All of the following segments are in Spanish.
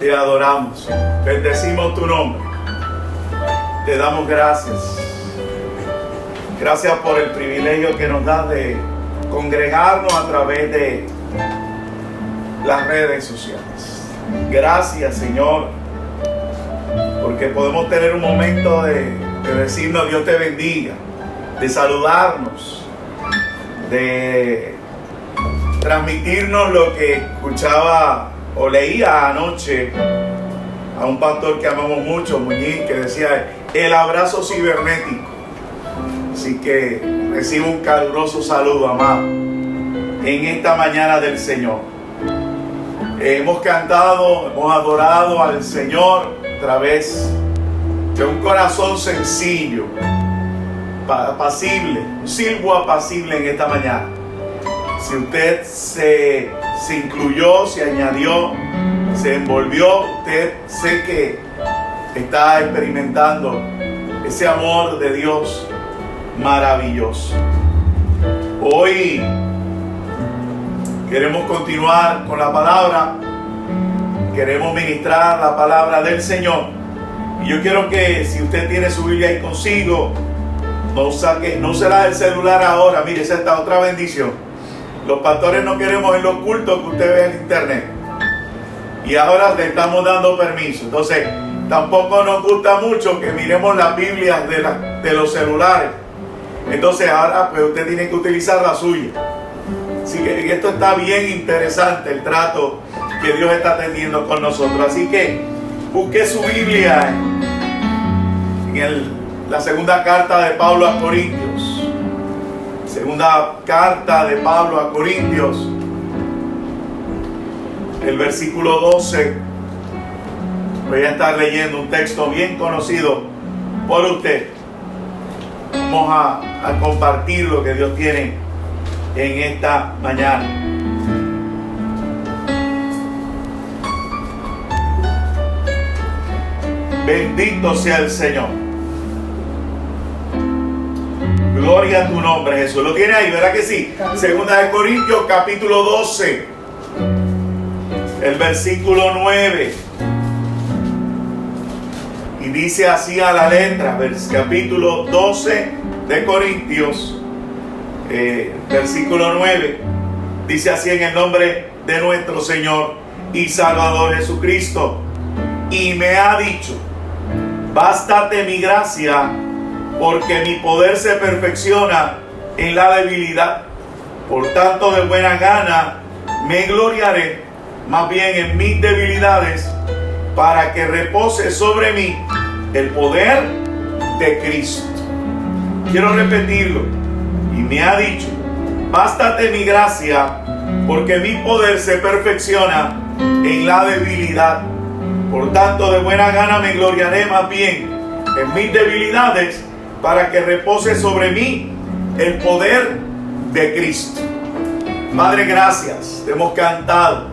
Te adoramos, bendecimos tu nombre, te damos gracias. Gracias por el privilegio que nos das de congregarnos a través de las redes sociales. Gracias, Señor, porque podemos tener un momento de decirnos Dios te bendiga, de saludarnos, de transmitirnos lo que escuchaba o leía anoche a un pastor que amamos mucho, Muñiz, que decía el abrazo cibernético. Así que recibo un caluroso saludo, amado, en esta mañana del Señor. Hemos cantado, hemos adorado al Señor a través de un corazón sencillo, apacible, un silbo apacible en esta mañana. Si usted se incluyó, se añadió, se envolvió, usted sé que está experimentando ese amor de Dios maravilloso. Hoy queremos continuar con la palabra, queremos ministrar la palabra del Señor. Y yo quiero que si usted tiene su Biblia ahí consigo, no se la del celular ahora. Mire, esa es esta otra bendición. Los pastores no queremos en los cultos que usted vea en internet. Y ahora le estamos dando permiso. Entonces, tampoco nos gusta mucho que miremos las Biblias de los celulares. Entonces, ahora pues usted tiene que utilizar la suya. Así que esto está bien interesante, el trato que Dios está teniendo con nosotros. Así que busque su Biblia en la segunda carta de Pablo a Corintios. Segunda carta de Pablo a Corintios, el versículo 12. Voy a estar leyendo un texto bien conocido por usted. Vamos a compartir lo que Dios tiene en esta mañana. Bendito sea el Señor. Gloria a tu nombre, Jesús. Lo tiene ahí, ¿verdad que sí? Segunda de Corintios, capítulo 12, el versículo 9. Y dice así a la letra, capítulo 12 de Corintios, versículo 9. Dice así: en el nombre de nuestro Señor y Salvador Jesucristo. Y me ha dicho: bástate mi gracia, porque mi poder se perfecciona en la debilidad. Por tanto, de buena gana me gloriaré más bien en mis debilidades, para que repose sobre mí el poder de Cristo. Quiero repetirlo. Y me ha dicho: bástate mi gracia, porque mi poder se perfecciona en la debilidad. Por tanto, de buena gana me gloriaré más bien en mis debilidades, para que repose sobre mí el poder de Cristo. Padre, gracias. Te hemos cantado,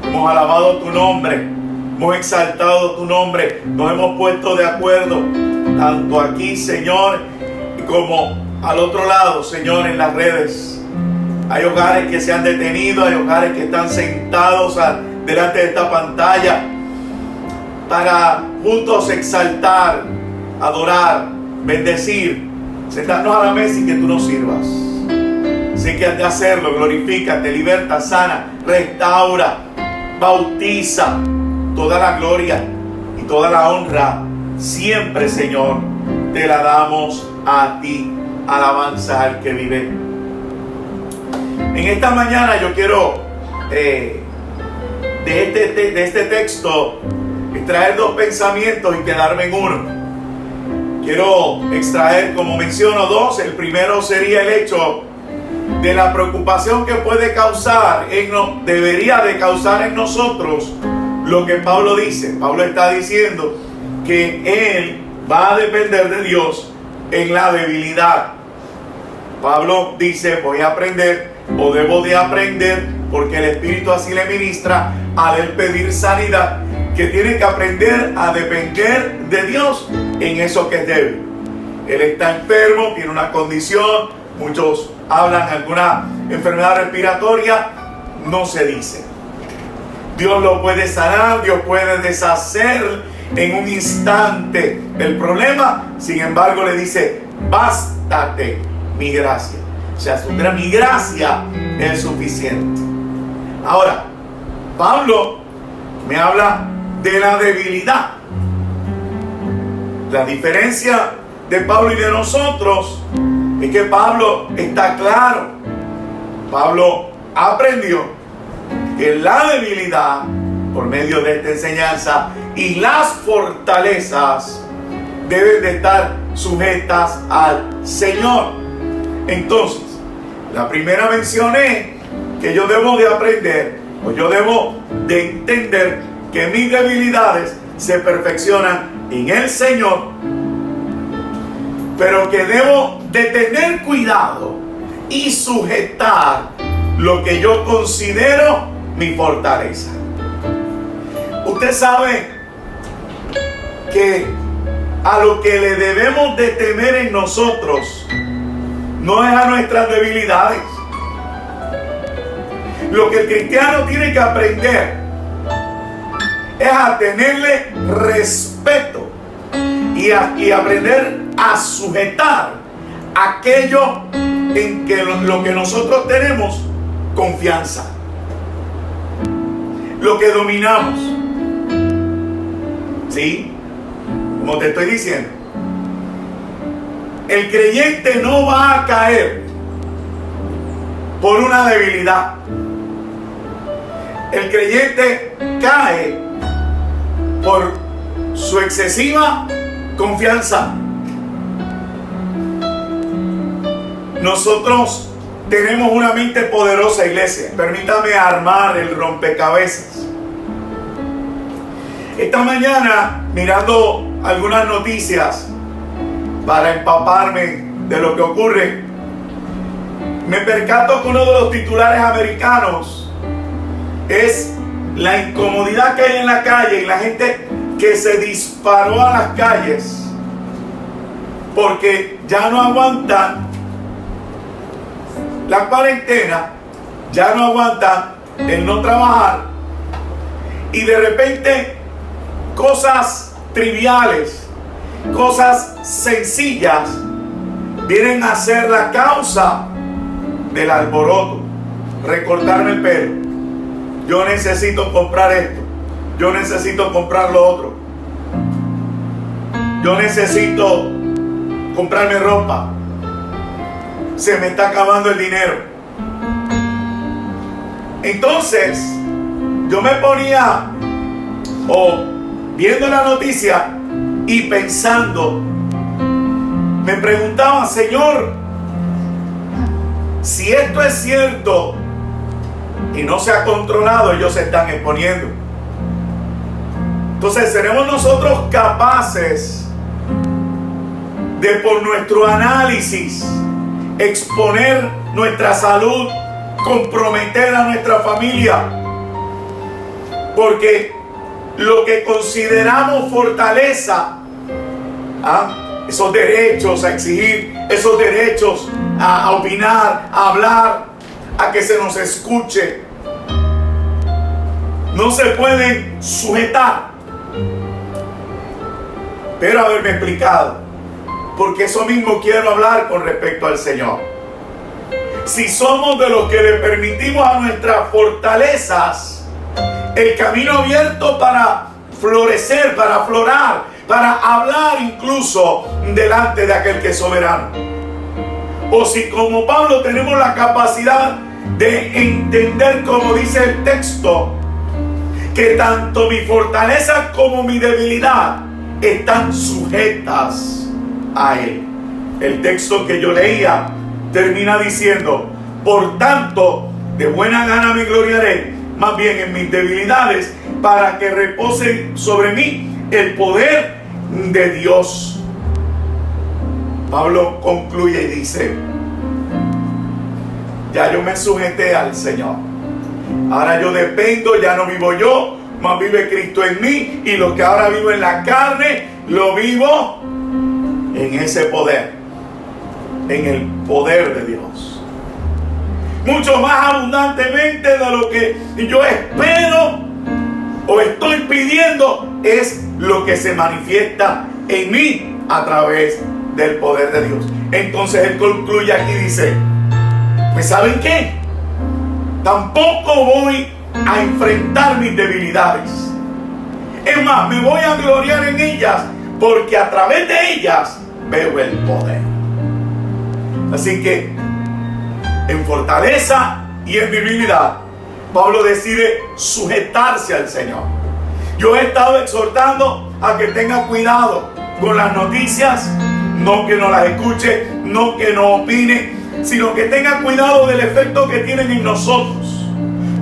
hemos alabado tu nombre, hemos exaltado tu nombre, nos hemos puesto de acuerdo, tanto aquí, Señor, como al otro lado, Señor, en las redes. Hay hogares que se han detenido, hay hogares que están sentados delante de esta pantalla para juntos exaltar, adorar, bendecir, sentarnos a la mesa y que tú nos sirvas. Sé que has de hacerlo. Glorifícate, liberta, sana, restaura, bautiza. Toda la gloria y toda la honra siempre, Señor, te la damos a ti. Alabanza al que vive. En esta mañana yo quiero de este texto extraer dos pensamientos y quedarme en uno. Quiero extraer, como menciono, dos. El primero sería el hecho de la preocupación que puede causar, debería de causar en nosotros lo que Pablo dice. Pablo está diciendo que él va a depender de Dios en la debilidad. Pablo dice: voy a aprender, o debo de aprender, porque el Espíritu así le ministra al él pedir sanidad, que tiene que aprender a depender de Dios en eso que es débil. Él está enfermo, tiene una condición, muchos hablan de alguna enfermedad respiratoria, no se dice. Dios lo puede sanar, Dios puede deshacer en un instante el problema. Sin embargo, le dice: bástate mi gracia. O sea, mi gracia es suficiente. Ahora, Pablo me habla de la debilidad. La diferencia de Pablo y de nosotros es que Pablo está claro. Pablo aprendió que la debilidad, por medio de esta enseñanza, y las fortalezas deben de estar sujetas al Señor. Entonces, la primera mención es que yo debo de aprender, o yo debo de entender que mis debilidades se perfeccionan en el Señor, pero que debo de tener cuidado y sujetar lo que yo considero mi fortaleza. Usted sabe que a lo que le debemos de temer en nosotros no es a nuestras debilidades. Lo que el cristiano tiene que aprender es a tenerle respeto y aprender a sujetar aquello en que lo que nosotros tenemos confianza, lo que dominamos. ¿Sí? Como te estoy diciendo, el creyente no va a caer por una debilidad. El creyente cae por su excesiva confianza. Nosotros tenemos una mente poderosa, iglesia. Permítame armar el rompecabezas. Esta mañana, mirando algunas noticias para empaparme de lo que ocurre, me percato que uno de los titulares americanos es la incomodidad que hay en la calle y la gente que se disparó a las calles porque ya no aguantan la cuarentena, ya no aguantan el no trabajar, y de repente cosas triviales, cosas sencillas vienen a ser la causa del alboroto. Recortarme el pelo, yo necesito comprar esto, yo necesito comprar lo otro, yo necesito comprarme ropa, se me está acabando el dinero. Entonces yo me ponía viendo la noticia y pensando, me preguntaba: Señor, si esto es cierto y no se ha controlado, ellos se están exponiendo. Entonces, ¿seremos nosotros capaces de, por nuestro análisis, exponer nuestra salud, comprometer a nuestra familia? Porque lo que consideramos fortaleza, esos derechos a exigir, esos derechos a opinar, a hablar, a que se nos escuche, no se pueden sujetar. Pero haberme explicado, porque eso mismo quiero hablar con respecto al Señor. Si somos de los que le permitimos a nuestras fortalezas el camino abierto para florecer, para aflorar, para hablar incluso delante de aquel que es soberano, o si, como Pablo, tenemos la capacidad de entender, como dice el texto, que tanto mi fortaleza como mi debilidad están sujetas a Él. El texto que yo leía termina diciendo: por tanto, de buena gana me gloriaré, más bien en mis debilidades, para que repose sobre mí el poder de Dios. Pablo concluye y dice: ya yo me sujeté al Señor. Ahora yo dependo, ya no vivo yo, mas vive Cristo en mí, y lo que ahora vivo en la carne, lo vivo en ese poder, en el poder de Dios. Mucho más abundantemente de lo que yo espero o estoy pidiendo es lo que se manifiesta en mí a través del poder de Dios. Entonces él concluye aquí, dice, pues ¿saben qué? Tampoco voy a enfrentar mis debilidades. Es más, me voy a gloriar en ellas, porque a través de ellas veo el poder. Así que en fortaleza y en debilidad, Pablo decide sujetarse al Señor. Yo he estado exhortando a que tenga cuidado con las noticias, no que no las escuche, no que no opine, sino que tenga cuidado del efecto que tienen en nosotros.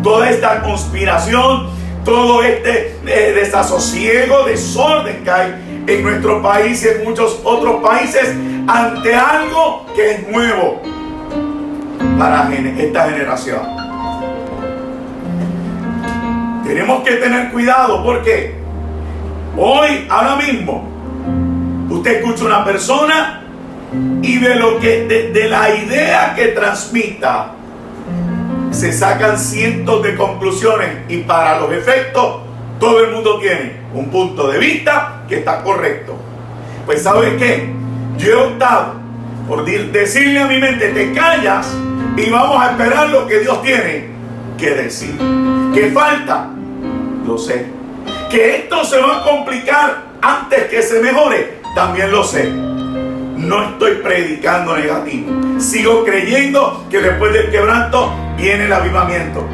Toda esta conspiración, todo este desasosiego, desorden que hay en nuestro país y en muchos otros países ante algo que es nuevo para esta generación. Tenemos que tener cuidado porque hoy, ahora mismo, usted escucha a una persona y de la idea que transmita se sacan cientos de conclusiones, y para los efectos todo el mundo tiene un punto de vista que está correcto. Pues ¿sabes qué? Yo he optado por decirle a mi mente: te callas y vamos a esperar lo que Dios tiene que decir. ¿Qué falta? Lo sé. Que esto se va a complicar antes que se mejore, también lo sé. No estoy predicando negativo. Sigo creyendo que después del quebranto viene el avivamiento.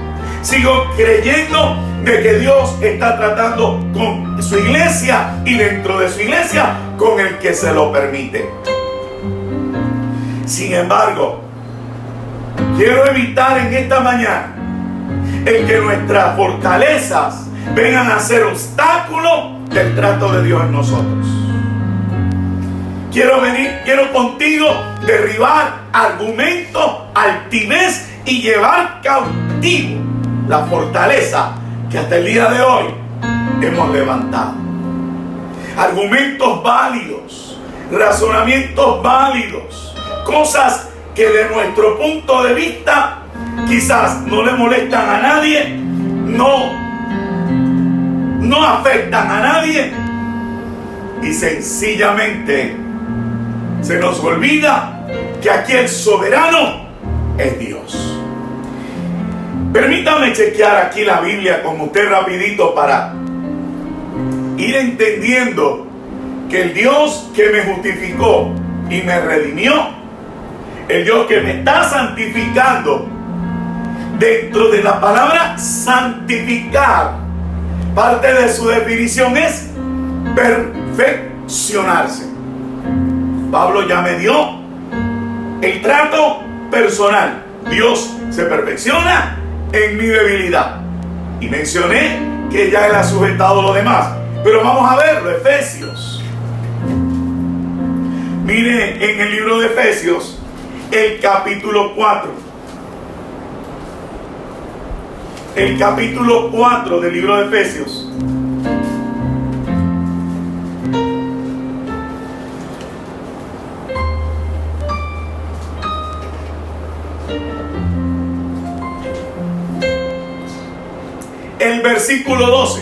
Sigo creyendo de que Dios está tratando con su iglesia y dentro de su iglesia con el que se lo permite. Sin embargo, quiero evitar en esta mañana el que nuestras fortalezas vengan a ser obstáculo del trato de Dios en nosotros. Quiero contigo derribar argumentos, altivez y llevar cautivo la fortaleza que hasta el día de hoy hemos levantado. Argumentos válidos, razonamientos válidos, cosas que de nuestro punto de vista quizás no le molestan a nadie, no afectan a nadie, y sencillamente se nos olvida que aquí el soberano es Dios. Permítame chequear aquí la Biblia con usted rapidito para ir entendiendo que el Dios que me justificó y me redimió, el Dios que me está santificando, dentro de la palabra santificar, parte de su definición es perfeccionarse. Pablo ya me dio el trato personal. Dios se perfecciona en mi debilidad. Y mencioné que ya Él ha sujetado lo demás. Pero vamos a verlo, Efesios. Mire en el libro de Efesios, el capítulo 4. El capítulo 4 del libro de Efesios. El versículo 12,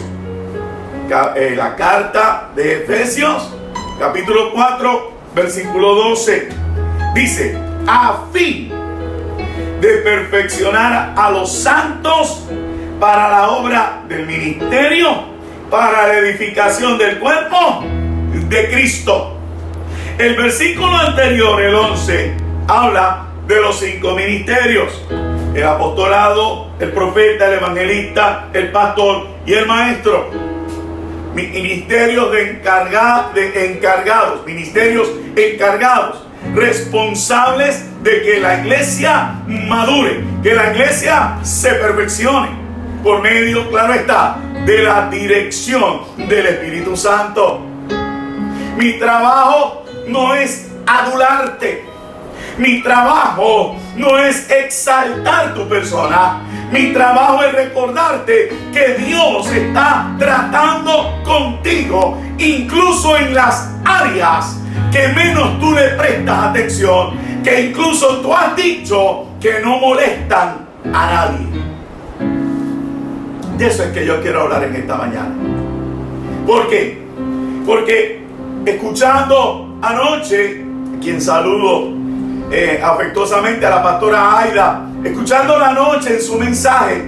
la carta de Efesios, capítulo 4, versículo 12, dice: a fin de perfeccionar a los santos para la obra del ministerio, para la edificación del cuerpo de Cristo. El versículo anterior, el 11, habla de los 5 ministerios: el apostolado, el profeta, el evangelista, el pastor y el maestro. Ministerios ministerios encargados, responsables de que la iglesia madure, que la iglesia se perfeccione, por medio, claro está, de la dirección del Espíritu Santo. Mi trabajo no es adularte. Mi trabajo no es exaltar tu persona. Mi trabajo es recordarte que Dios está tratando contigo, incluso en las áreas que menos tú le prestas atención, que incluso tú has dicho que no molestan a nadie. De eso es que yo quiero hablar en esta mañana. ¿Por qué? Porque escuchando anoche, quien saludo afectuosamente a la pastora Aida, escuchándola anoche en su mensaje,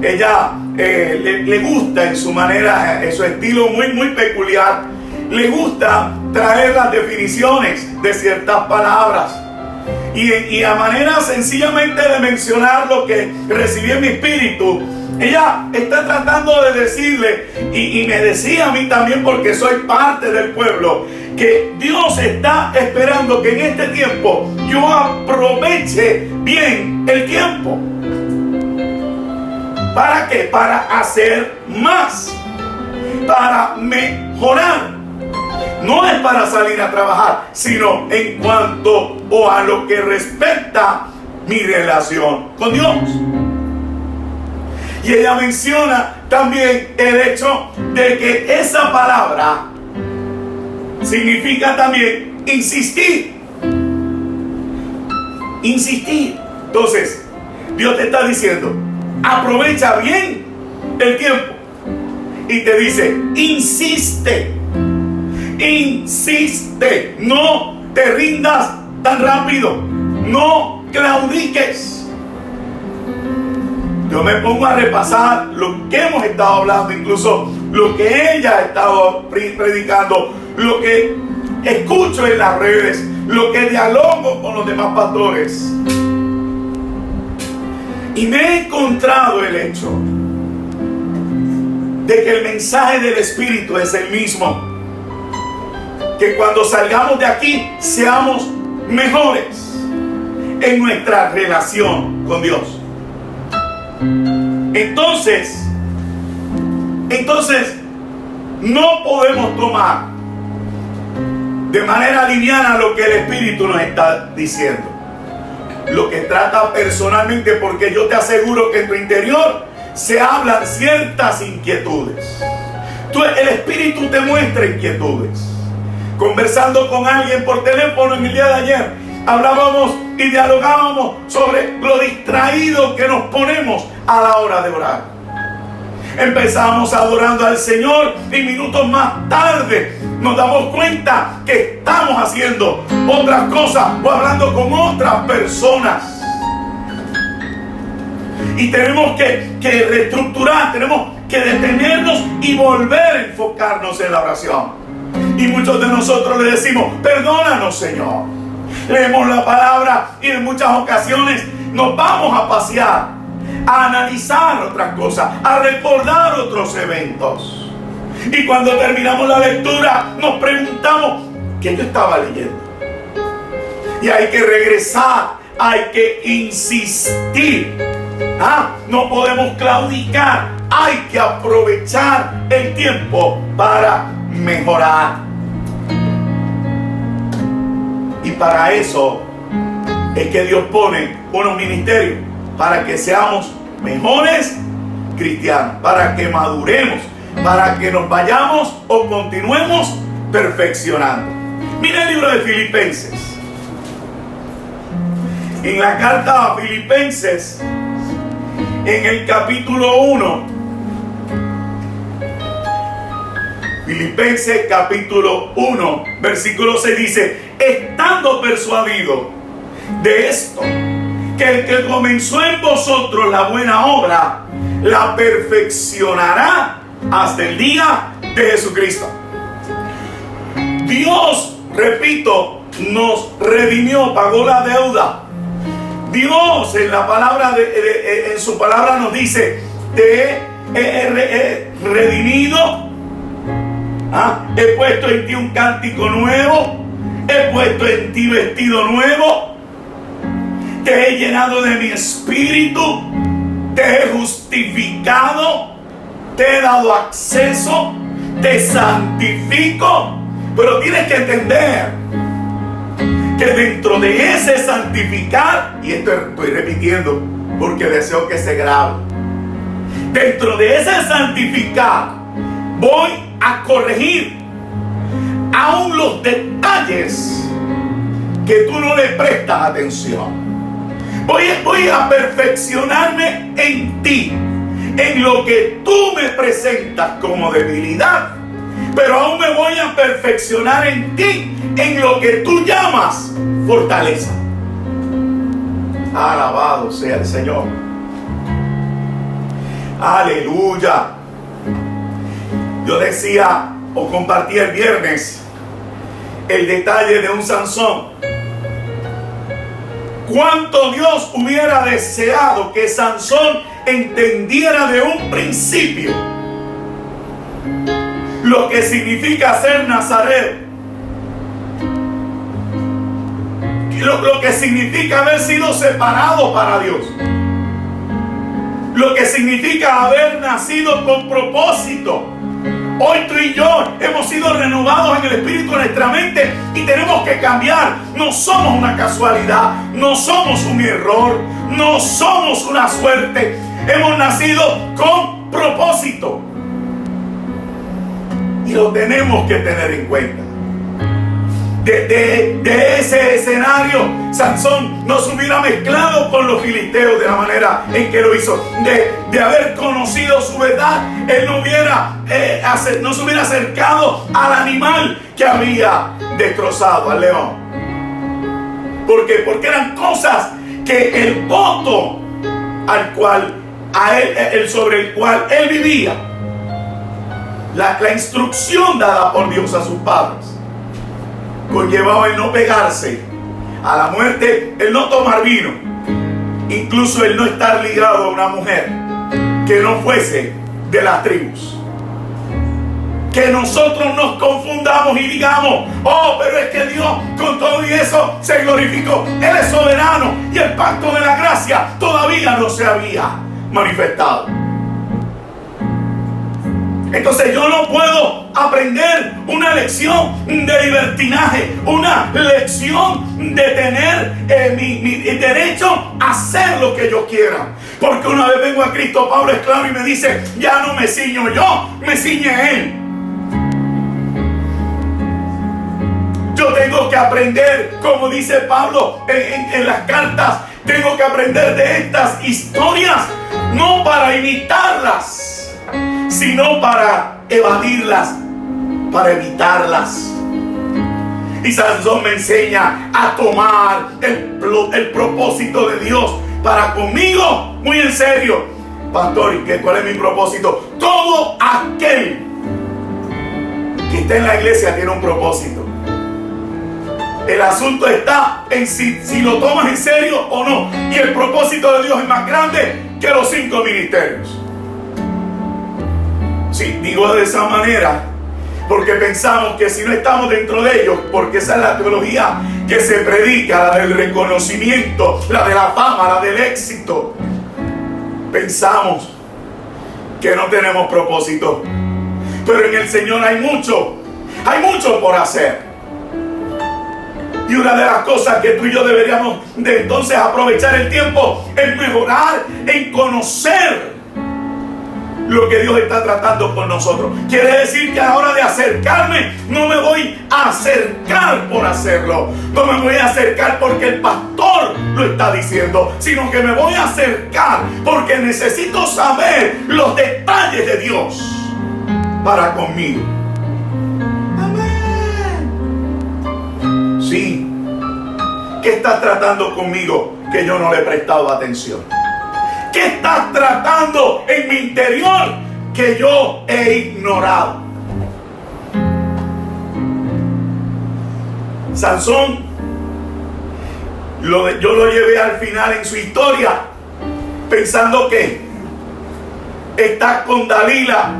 ella le gusta en su manera, en su estilo muy peculiar, le gusta traer las definiciones de ciertas palabras. Y a manera sencillamente de mencionar lo que recibí en mi espíritu, ella está tratando de decirle, y me decía a mí también, porque soy parte del pueblo, que Dios está esperando que en este tiempo yo aproveche bien el tiempo. ¿Para qué? Para hacer más, para mejorar. No es para salir a trabajar, sino en cuanto o a lo que respecta mi relación con Dios. Y ella menciona también el hecho de que esa palabra significa también insistir. Insistir. Entonces, Dios te está diciendo, aprovecha bien el tiempo. Y te dice, insiste. Insiste, no te rindas tan rápido, no claudiques. Yo me pongo a repasar lo que hemos estado hablando, incluso lo que ella ha estado predicando, lo que escucho en las redes, lo que dialogo con los demás pastores. Y me he encontrado el hecho de que el mensaje del Espíritu es el mismo. Que cuando salgamos de aquí seamos mejores en nuestra relación con Dios. Entonces no podemos tomar de manera liviana lo que el Espíritu nos está diciendo. Lo que trata personalmente, porque yo te aseguro que en tu interior se hablan ciertas inquietudes. El Espíritu te muestra inquietudes. Conversando con alguien por teléfono en el día de ayer, hablábamos y dialogábamos sobre lo distraídos que nos ponemos a la hora de orar. Empezamos adorando al Señor y minutos más tarde nos damos cuenta que estamos haciendo otras cosas o hablando con otras personas. Y tenemos que reestructurar, tenemos que detenernos y volver a enfocarnos en la oración. Y muchos de nosotros le decimos, perdónanos, Señor. Leemos la palabra y en muchas ocasiones nos vamos a pasear, a analizar otras cosas, a recordar otros eventos. Y cuando terminamos la lectura nos preguntamos, ¿qué yo estaba leyendo? Y hay que regresar, hay que insistir. No podemos claudicar, hay que aprovechar el tiempo para mejorar. Y para eso es que Dios pone unos ministerios, para que seamos mejores cristianos, para que maduremos, para que nos vayamos o continuemos perfeccionando. Mira el libro de Filipenses. En la carta a Filipenses, en el capítulo 1, Filipenses capítulo 1, versículo 6 dice, estando persuadido de esto, que el que comenzó en vosotros la buena obra, la perfeccionará hasta el día de Jesucristo. Dios, repito, nos redimió, pagó la deuda. Dios en la palabra en su palabra nos dice, te he redimido. He puesto en ti un cántico nuevo, he puesto en ti vestido nuevo, te he llenado de mi espíritu, te he justificado, te he dado acceso, te santifico. Pero tienes que entender que dentro de ese santificar, y esto estoy repitiendo porque deseo que se grabe, dentro de ese santificar voy a corregir aún los detalles que tú no le prestas atención. Voy a perfeccionarme en ti, en lo que tú me presentas como debilidad, pero aún me voy a perfeccionar en ti, en lo que tú llamas fortaleza. Alabado sea el Señor. Aleluya. Yo decía o compartí el viernes el detalle de un Sansón. Cuánto Dios hubiera deseado que Sansón entendiera de un principio lo que significa ser nazareo, lo que significa haber sido separado para Dios, lo que significa haber nacido con propósito. Hoy tú y yo hemos sido renovados en el espíritu de nuestra mente y tenemos que cambiar. No somos una casualidad, no somos un error, no somos una suerte. Hemos nacido con propósito y lo tenemos que tener en cuenta. De ese escenario, Sansón no se hubiera mezclado con los filisteos de la manera en que lo hizo. De haber conocido su verdad, él no se hubiera acercado al animal que había destrozado, al león. ¿Por qué? Porque eran cosas que el voto sobre el cual él vivía, la instrucción dada por Dios a sus padres, conllevaba el no pegarse a la muerte, el no tomar vino, incluso el no estar ligado a una mujer que no fuese de las tribus. Que nosotros nos confundamos y digamos: oh, pero es que Dios con todo y eso se glorificó. Él es soberano y el pacto de la gracia todavía no se había manifestado. Entonces yo no puedo aprender una lección de libertinaje, una lección de tener mi derecho a hacer lo que yo quiera. Porque una vez vengo a Cristo, Pablo es claro y me dice: ya no me ciño yo, me ciñe Él. Yo tengo que aprender, como dice Pablo en las cartas, tengo que aprender de estas historias, no para imitarlas, sino para evadirlas, para evitarlas. Y Sansón me enseña a tomar el propósito de Dios para conmigo muy en serio. Pastor, ¿y cuál es mi propósito? Todo aquel que está en la iglesia tiene un propósito. El asunto está en si lo tomas en serio o no. Y el propósito de Dios es más grande que los 5 ministerios. Sí, digo de esa manera porque pensamos que si no estamos dentro de ellos, porque esa es la teología que se predica, la del reconocimiento, la de la fama, la del éxito, pensamos que no tenemos propósito. Pero en el Señor hay mucho por hacer. Y una de las cosas que tú y yo deberíamos de entonces aprovechar el tiempo es mejorar en conocer lo que Dios está tratando con nosotros. Quiere decir que a la hora de acercarme, no me voy a acercar por hacerlo, no me voy a acercar porque el pastor lo está diciendo, sino que me voy a acercar porque necesito saber los detalles de Dios para conmigo. Amén. Sí. ¿Qué estás tratando conmigo que yo no le he prestado atención? ¿Qué estás tratando en mi interior que yo he ignorado? Sansón, yo lo llevé al final en su historia pensando que está con Dalila,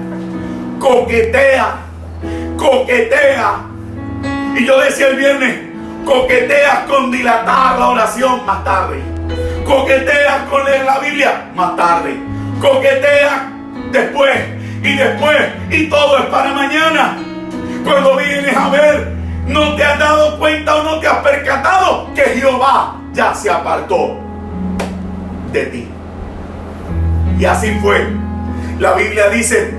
coquetea. Y yo decía el viernes: coqueteas con dilatar la oración más tarde. Coqueteas con leer la Biblia más tarde. Coqueteas después. Y todo es para mañana. Cuando vienes a ver, no te has dado cuenta o no te has percatado que Jehová ya se apartó de ti. Y así fue. La Biblia dice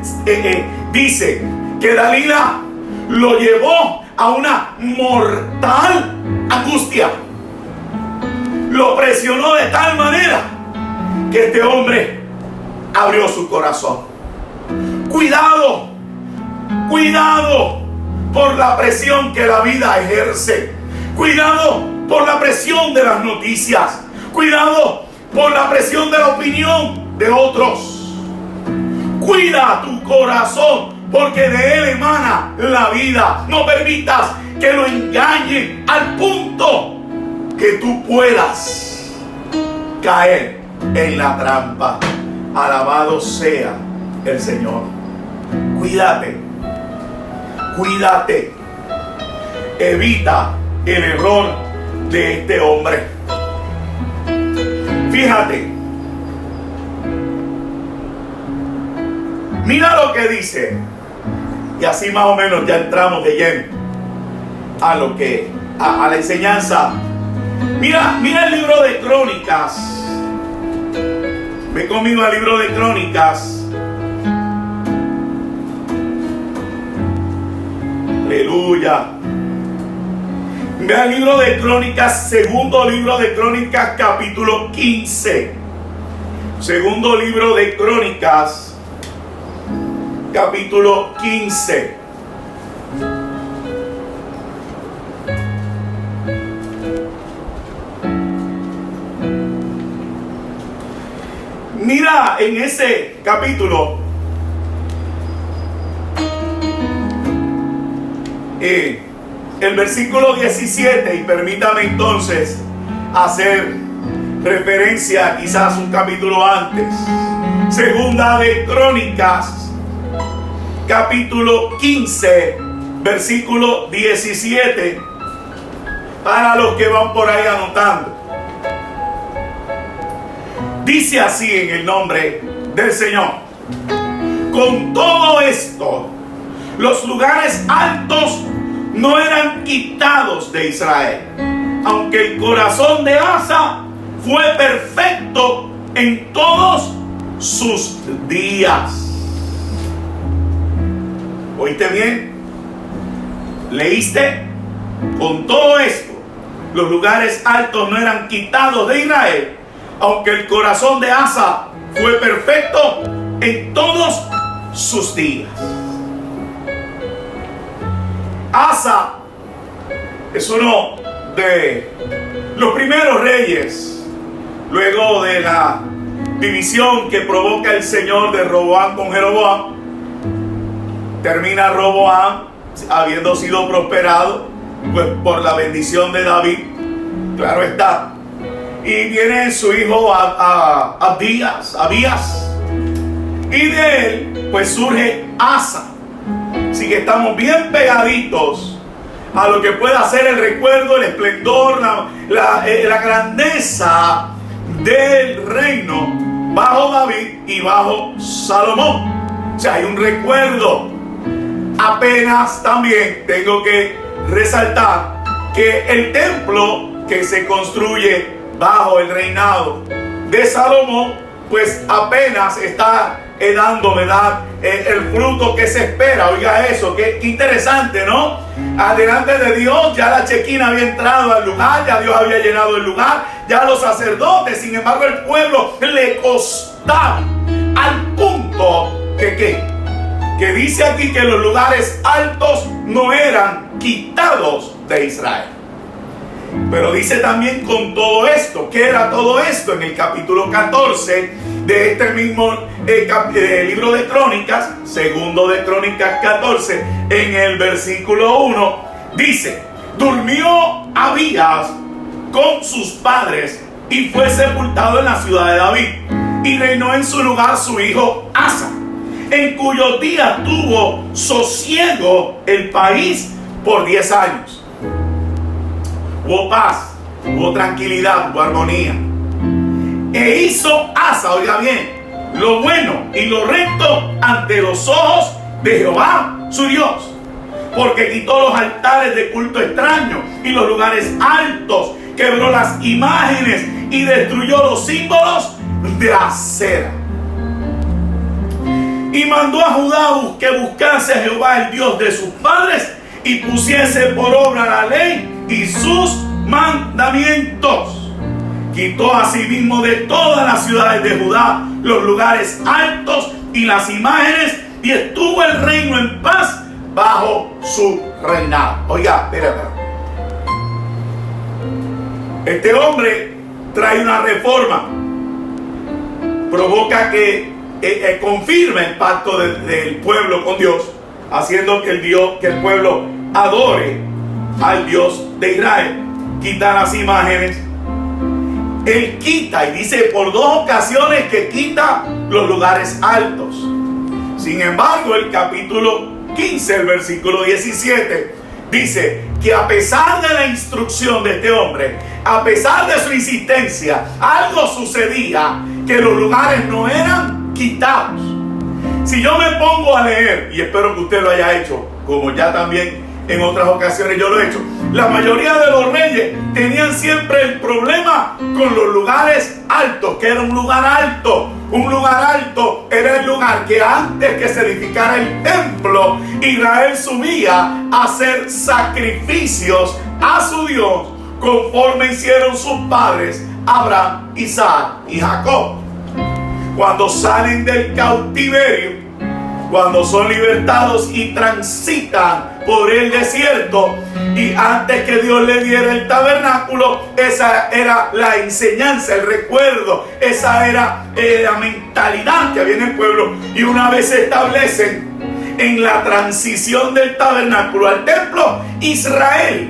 que Dalila lo llevó a una mortal angustia. Lo presionó de tal manera que este hombre abrió su corazón. Cuidado, cuidado por la presión que la vida ejerce. Cuidado por la presión de las noticias. Cuidado por la presión de la opinión de otros. Cuida tu corazón, porque de él emana la vida. No permitas que lo engañen al punto que tú puedas caer en la trampa. Alabado sea el Señor. Cuídate, cuídate. Evita el error de este hombre. Fíjate, mira lo que dice, y así más o menos ya entramos de lleno a lo que a la enseñanza. Mira el libro de Crónicas. Ve conmigo al libro de Crónicas. Aleluya. Ve al libro de Crónicas, segundo libro de Crónicas, capítulo 15. Segundo libro de Crónicas, capítulo 15. Mira en ese capítulo el versículo 17, y permítame entonces hacer referencia quizás un capítulo antes. Segunda de Crónicas, capítulo 15, versículo 17, para los que van por ahí anotando. Dice así en el nombre del Señor: con todo esto, los lugares altos no eran quitados de Israel, aunque el corazón de Asa fue perfecto en todos sus días. ¿Oíste bien? ¿Leíste? Con todo esto, los lugares altos no eran quitados de Israel, aunque el corazón de Asa fue perfecto en todos sus días. Asa es uno de los primeros reyes, luego de la división que provoca el Señor de Roboam con Jeroboam. Termina Roboam habiendo sido prosperado pues por la bendición de David, claro está. Y viene su hijo Abías, y de él pues surge Asa. Así que estamos bien pegaditos a lo que pueda ser el recuerdo, el esplendor, la grandeza del reino bajo David y bajo Salomón. O sea, hay un recuerdo. Apenas también tengo que resaltar que el templo que se construye bajo el reinado de Salomón, pues apenas está dando, ¿verdad?, el fruto que se espera. Oiga eso, qué interesante, ¿no? Adelante de Dios ya la Chequina había entrado al lugar, ya Dios había llenado el lugar, ya los sacerdotes, sin embargo el pueblo le costaba al punto que dice aquí que los lugares altos no eran quitados de Israel. Pero dice también con todo esto. ¿Qué era todo esto? En el capítulo 14 de este mismo libro de Crónicas, segundo de Crónicas 14, en el versículo 1, dice: durmió Abías con sus padres y fue sepultado en la ciudad de David, y reinó en su lugar su hijo Asa, en cuyos días tuvo sosiego el país por 10 años. Hubo paz, hubo tranquilidad, hubo armonía. E hizo Asa, oiga bien, lo bueno y lo recto ante los ojos de Jehová su Dios, porque quitó los altares de culto extraño y los lugares altos, quebró las imágenes y destruyó los símbolos de acera. Y mandó a Judá que buscase a Jehová, el Dios de sus padres, y pusiese por obra la ley y sus mandamientos. Quitó asimismo de todas las ciudades de Judá los lugares altos y las imágenes, y estuvo el reino en paz bajo su reinado. Oiga, espera. Este hombre trae una reforma, provoca que confirme el pacto del pueblo con Dios, haciendo que el pueblo adore al Dios de Israel. Quita las imágenes. Él quita, y dice por 2 ocasiones que quita los lugares altos. Sin embargo, el capítulo 15, el versículo 17, dice que a pesar de la instrucción de este hombre, a pesar de su insistencia, algo sucedía, que los lugares no eran quitados. Si yo me pongo a leer, y espero que usted lo haya hecho, como ya también en otras ocasiones yo lo he hecho, la mayoría de los reyes tenían siempre el problema con los lugares altos. Que era un lugar alto? Un lugar alto era el lugar que antes que se edificara el templo, Israel subía a hacer sacrificios a su Dios, conforme hicieron sus padres Abraham, Isaac y Jacob. Cuando salen del cautiverio, cuando son libertados y transitan por el desierto, y antes que Dios le diera el tabernáculo, esa era la enseñanza, el recuerdo, esa era la mentalidad que había en el pueblo. Y una vez se establecen en la transición del tabernáculo al templo, Israel,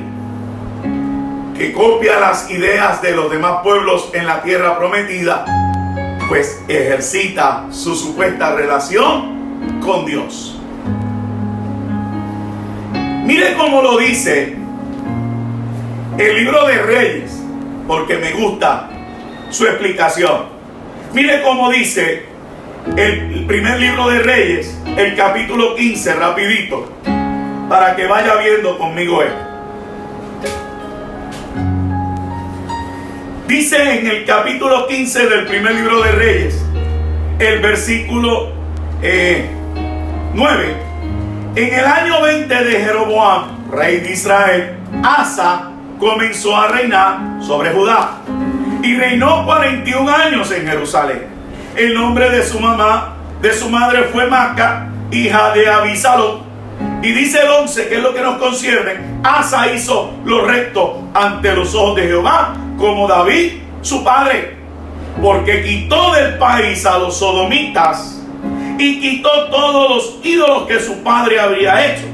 que copia las ideas de los demás pueblos en la tierra prometida, pues ejercita su supuesta relación con Dios. Mire cómo lo dice el libro de Reyes, porque me gusta su explicación. Mire cómo dice el primer libro de Reyes, el capítulo 15, rapidito, para que vaya viendo conmigo esto. Dice en el capítulo 15 del primer libro de Reyes, el versículo 9. En el año 20 de Jeroboam, rey de Israel, Asa comenzó a reinar sobre Judá y reinó 41 años en Jerusalén. El nombre de su madre fue Maca, hija de Abisalom. Y dice el 11, que es lo que nos concierne: Asa hizo lo recto ante los ojos de Jehová, como David su padre, porque quitó del país a los sodomitas y quitó todos los ídolos que su padre habría hecho.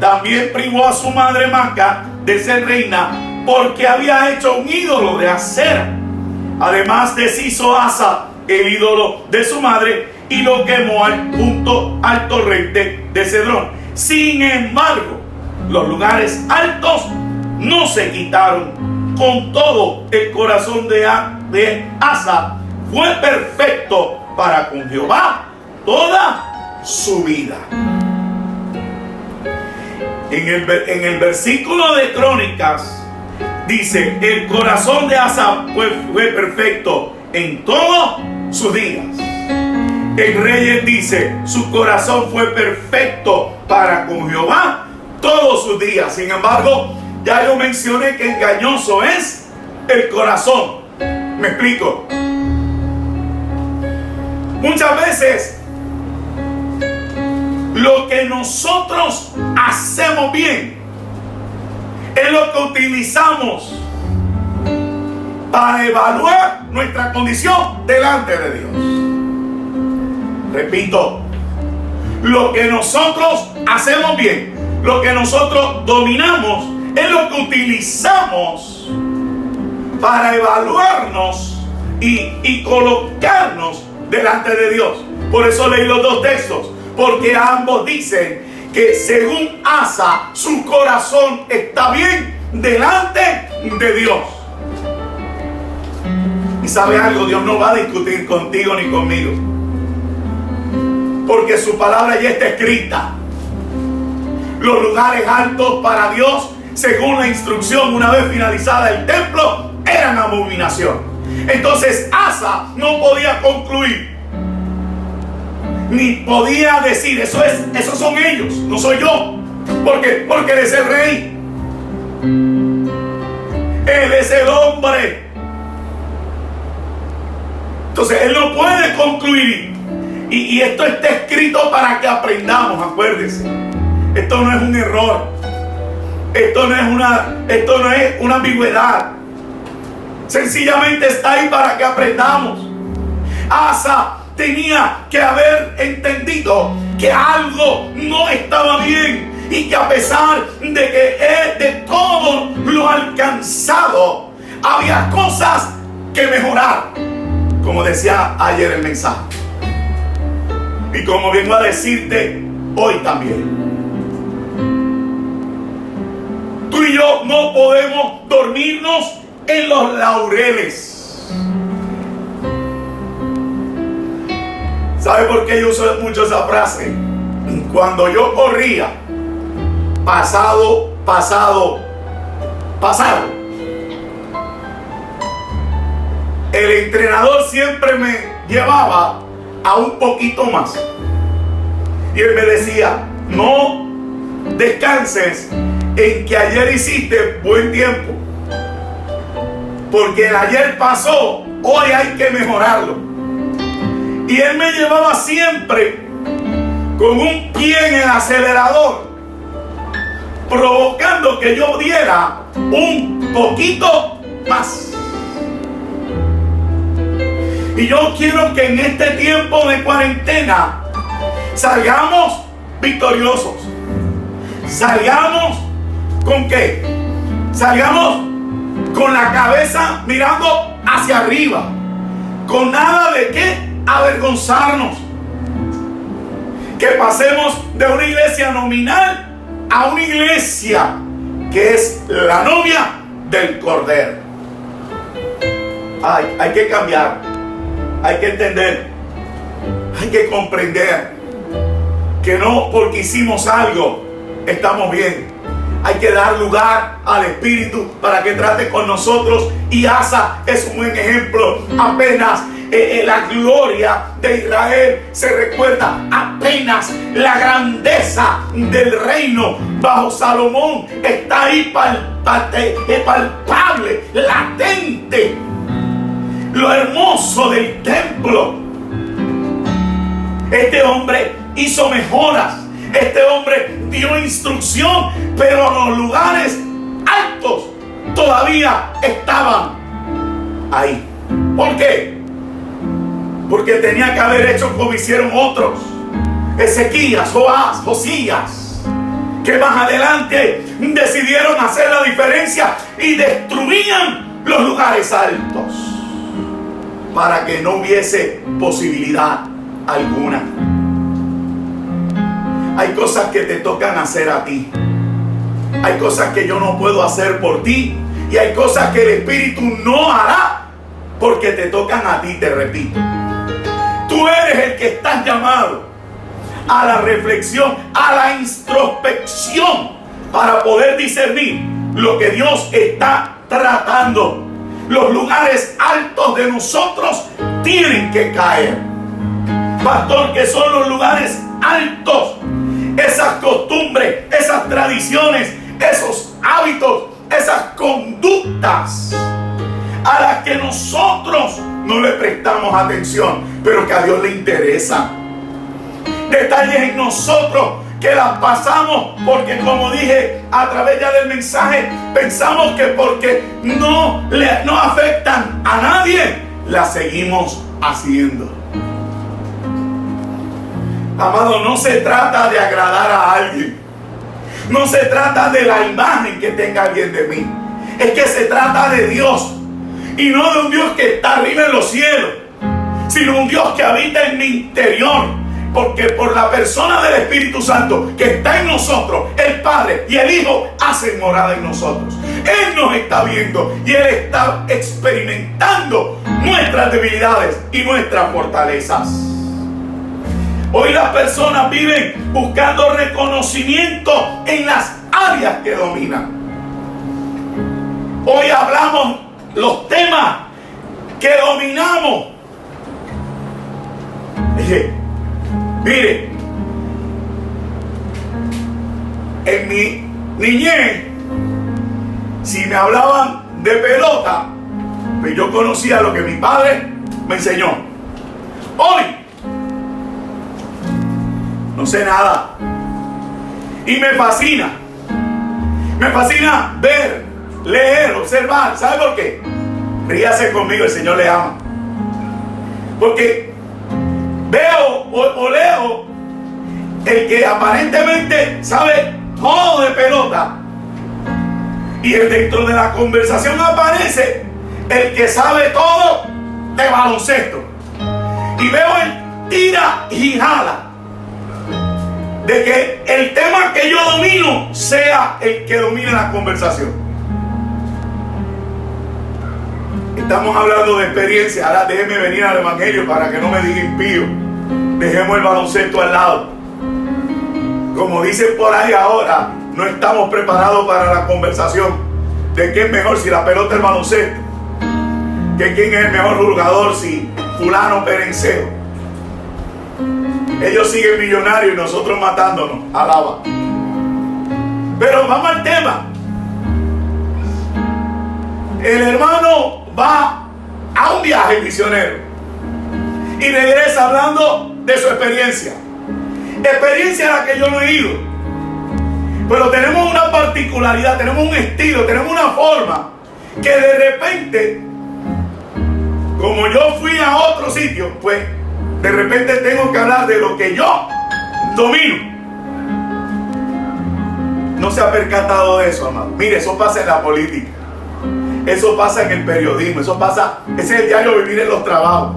También privó a su madre Maca de ser reina, porque había hecho un ídolo de acera. Además deshizo Asa el ídolo de su madre y lo quemó junto al torrente de Cedrón. Sin embargo, los lugares altos no se quitaron. Con todo, el corazón de Asa fue perfecto para con Jehová toda su vida. En el versículo de Crónicas dice: el corazón de Asa fue perfecto en todos sus días. En Reyes dice: su corazón fue perfecto para con Jehová todos sus días. Sin embargo, ya yo mencioné que engañoso es el corazón. Me explico. Muchas veces lo que nosotros hacemos bien es lo que utilizamos para evaluar nuestra condición delante de Dios. Repito, lo que nosotros hacemos bien, lo que nosotros dominamos, es lo que utilizamos para evaluarnos y colocarnos delante de Dios. Por eso leí los 2 textos, porque ambos dicen que según Asa, su corazón está bien delante de Dios. Y sabe algo, Dios no va a discutir contigo ni conmigo, porque su palabra ya está escrita. Los lugares altos para Dios, según la instrucción, una vez finalizada el templo, eran abominación. Entonces Asa no podía concluir, ni podía decir: esos son ellos, no soy yo, porque Él es el rey, Él es el hombre. Entonces Él no puede concluir. Y esto está escrito para que aprendamos, acuérdense. Esto no es un error. Esto no es una ambigüedad. Sencillamente está ahí para que aprendamos. Asa tenía que haber entendido que algo no estaba bien y que a pesar de que él de todo lo alcanzado, había cosas que mejorar, como decía ayer el mensaje, y como vengo a decirte hoy también. Tú y yo no podemos dormirnos en los laureles. ¿Sabe por qué yo uso mucho esa frase? Cuando yo corría, pasado, el entrenador siempre me llevaba a un poquito más. Y él me decía, no descanses en que ayer hiciste buen tiempo, porque el ayer pasó, hoy hay que mejorarlo. Y él me llevaba siempre con un pie en el acelerador, provocando que yo diera un poquito más. Y yo quiero que en este tiempo de cuarentena salgamos victoriosos. Salgamos ¿con qué? Salgamos con la cabeza mirando hacia arriba, con nada de qué avergonzarnos. Que pasemos de una iglesia nominal a una iglesia que es la novia del Cordero. Hay que cambiar, hay que entender, hay que comprender que no porque hicimos algo estamos bien. Hay que dar lugar al Espíritu para que trate con nosotros. Y Asa es un buen ejemplo. Apenas la gloria de Israel se recuerda, apenas la grandeza del reino bajo Salomón está ahí palpable, latente. Lo hermoso del templo. Este hombre hizo mejoras. Este hombre dio instrucción, pero los lugares altos todavía estaban ahí. ¿Por qué? Porque tenía que haber hecho como hicieron otros. Ezequías, Joás, Josías, que más adelante decidieron hacer la diferencia y destruían los lugares altos para que no hubiese posibilidad alguna. Hay cosas que te tocan hacer a ti. Hay cosas que yo no puedo hacer por ti. Y hay cosas que el Espíritu no hará porque te tocan a ti, te repito. Tú eres el que estás llamado a la reflexión, a la introspección, para poder discernir lo que Dios está tratando. Los lugares altos de nosotros tienen que caer. Pastor, ¿qué son los lugares altos? Esas costumbres, esas tradiciones, esos hábitos, esas conductas a las que nosotros no le prestamos atención, pero que a Dios le interesa. Detalles en nosotros que las pasamos porque, como dije a través ya del mensaje, pensamos que porque no afectan a nadie, las seguimos haciendo. Amado, no se trata de agradar a alguien. No se trata de la imagen que tenga alguien de mí. Es que se trata de Dios. Y no de un Dios que está arriba en los cielos, sino un Dios que habita en mi interior. Porque por la persona del Espíritu Santo que está en nosotros, el Padre y el Hijo hacen morada en nosotros. Él nos está viendo y Él está experimentando nuestras debilidades y nuestras fortalezas. Hoy las personas viven buscando reconocimiento en las áreas que dominan. Hoy hablamos los temas que dominamos. Mire, en mi niñez, si me hablaban de pelota, pues yo conocía lo que mi padre me enseñó. no sé nada. Y me fascina ver, leer, observar. ¿Sabe por qué? Ríase conmigo, el Señor le ama. Porque veo o leo el que aparentemente sabe todo de pelota, y dentro de la conversación aparece el que sabe todo de baloncesto. Y veo el tira y jala de que el tema que yo domino sea el que domine la conversación. Estamos hablando de experiencia. Ahora déjeme venir al evangelio para que no me diga impío. Dejemos el baloncesto al lado. Como dicen por ahí ahora, no estamos preparados para la conversación de qué es mejor, si la pelota o el baloncesto, que quién es el mejor jugador, si fulano o perenceo. Ellos siguen millonarios y nosotros matándonos. Alaba. Pero vamos al tema. El hermano va a un viaje misionero y regresa hablando de su experiencia. Experiencia a la que yo no he ido. Pero tenemos una particularidad, tenemos un estilo, tenemos una forma que de repente, como yo fui a otro sitio, pues de repente tengo que hablar de lo que yo domino. No se ha percatado de eso, amado. Mire, eso pasa en la política, eso pasa en el periodismo, eso pasa, ese es el diario vivir en los trabajos.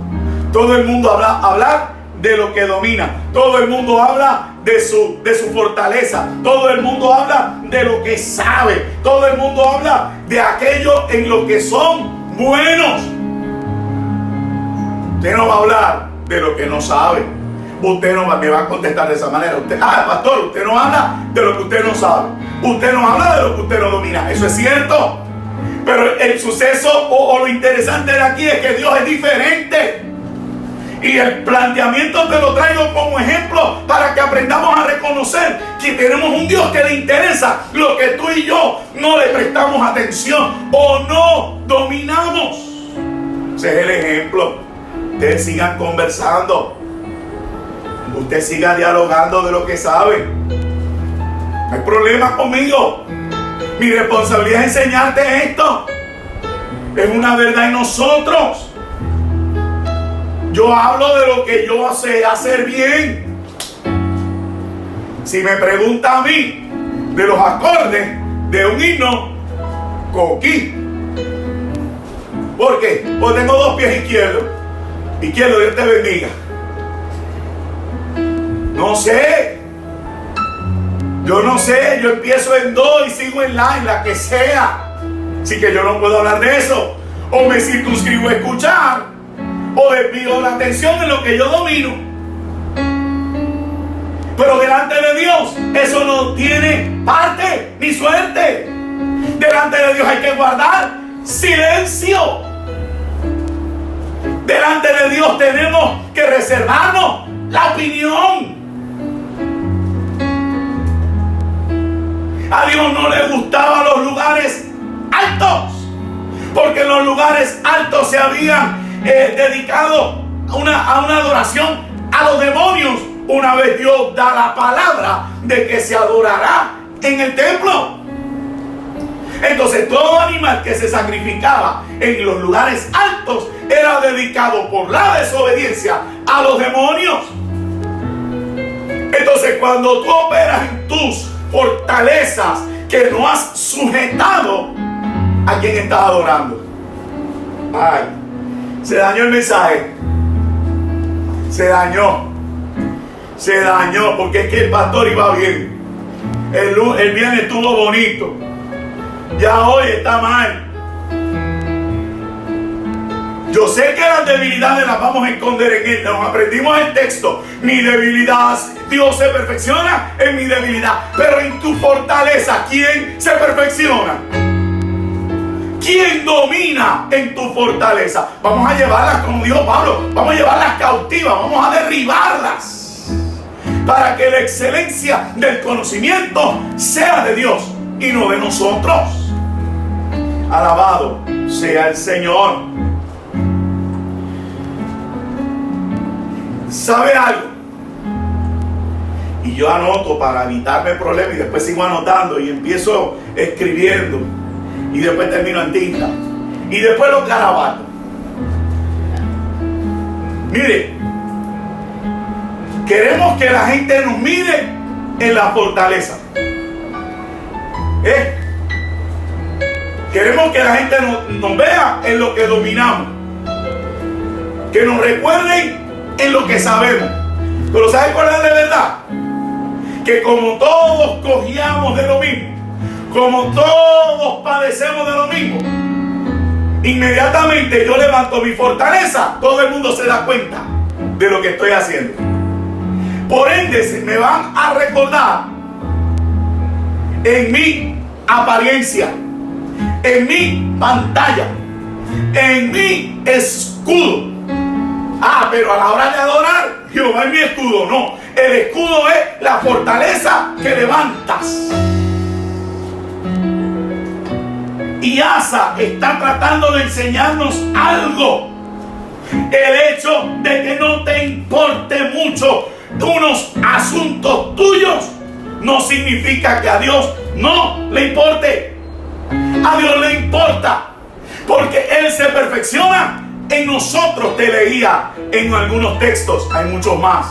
Todo el mundo habla de lo que domina, todo el mundo habla de su fortaleza, todo el mundo habla de lo que sabe, todo el mundo habla de aquello en lo que son buenos. Usted no va a hablar de lo que no sabe. Usted no me va a contestar de esa manera. Usted, pastor, usted no habla de lo que usted no sabe. Usted no habla de lo que usted no domina. Eso es cierto. Pero el suceso o lo interesante de aquí es que Dios es diferente. Y el planteamiento te lo traigo como ejemplo para que aprendamos a reconocer que tenemos un Dios que le interesa lo que tú y yo no le prestamos atención o no dominamos. Ese es el ejemplo. Ustedes sigan conversando. Usted siga dialogando de lo que sabe. No hay problema conmigo. Mi responsabilidad es enseñarte esto. Es una verdad en nosotros. Yo hablo de lo que yo sé hacer bien. Si me pregunta a mí de los acordes de un himno, coquí. ¿Por qué? Porque tengo dos pies izquierdos. Izquierdo, Dios te bendiga. No sé. Yo no sé. Yo empiezo en do y sigo en la que sea. Así que yo no puedo hablar de eso. O me circunscribo a escuchar, o desvío la atención en lo que yo domino. Pero delante de Dios eso no tiene parte ni suerte. Delante de Dios hay que guardar silencio. Delante de Dios tenemos que reservarnos la opinión. A Dios no le gustaban los lugares altos, porque en los lugares altos se habían dedicado a una adoración a los demonios. Una vez Dios da la palabra de que se adorará en el templo. Entonces todo animal que se sacrificaba en los lugares altos era dedicado por la desobediencia a los demonios. Entonces cuando tú operas en tus fortalezas que no has sujetado, ¿a quién estás adorando? Ay, se dañó el mensaje. Se dañó porque es que el pastor iba bien. El viernes estuvo bonito. Ya hoy está mal. Yo sé que las debilidades las vamos a esconder en él. Nos aprendimos el texto. Mi debilidad, Dios se perfecciona en mi debilidad. Pero en tu fortaleza, ¿quién se perfecciona? ¿Quién domina en tu fortaleza? Vamos a llevarlas, como dijo Pablo, vamos a llevarlas cautivas, vamos a derribarlas, para que la excelencia del conocimiento sea de Dios y no de nosotros. Alabado sea el Señor. ¿Sabe algo? Y yo anoto para evitarme problemas y después sigo anotando y empiezo escribiendo y después termino en tinta y después los garabatos. Mire, queremos que la gente nos mire en la fortaleza. Queremos que la gente nos vea en lo que dominamos, que nos recuerden en lo que sabemos. Pero ¿sabe cuál es la verdad? Que como todos cogíamos de lo mismo, como todos padecemos de lo mismo, inmediatamente yo levanto mi fortaleza, todo el mundo se da cuenta de lo que estoy haciendo. Por ende, se me van a recordar en mi apariencia, en mi pantalla, en mi escudo. Pero a la hora de adorar, Jehová es mi escudo. No, el escudo es la fortaleza que levantas. Y Asa está tratando de enseñarnos algo. El hecho de que no te importe mucho unos asuntos tuyos no significa que a Dios no le importe. A Dios le importa, porque Él se perfecciona en nosotros. Te leía en algunos textos, hay muchos más.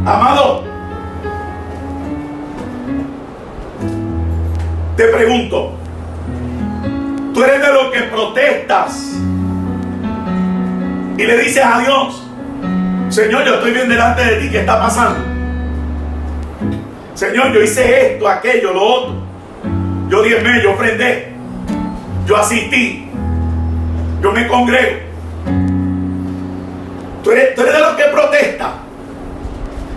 Amado, te pregunto, tú eres de los que protestas y le dices a Dios: Señor, yo estoy bien delante de ti, ¿qué está pasando? Señor, yo hice esto, aquello, lo otro. Yo diezmé, yo ofrendé, yo asistí, yo me congrego. Tú eres de los que protesta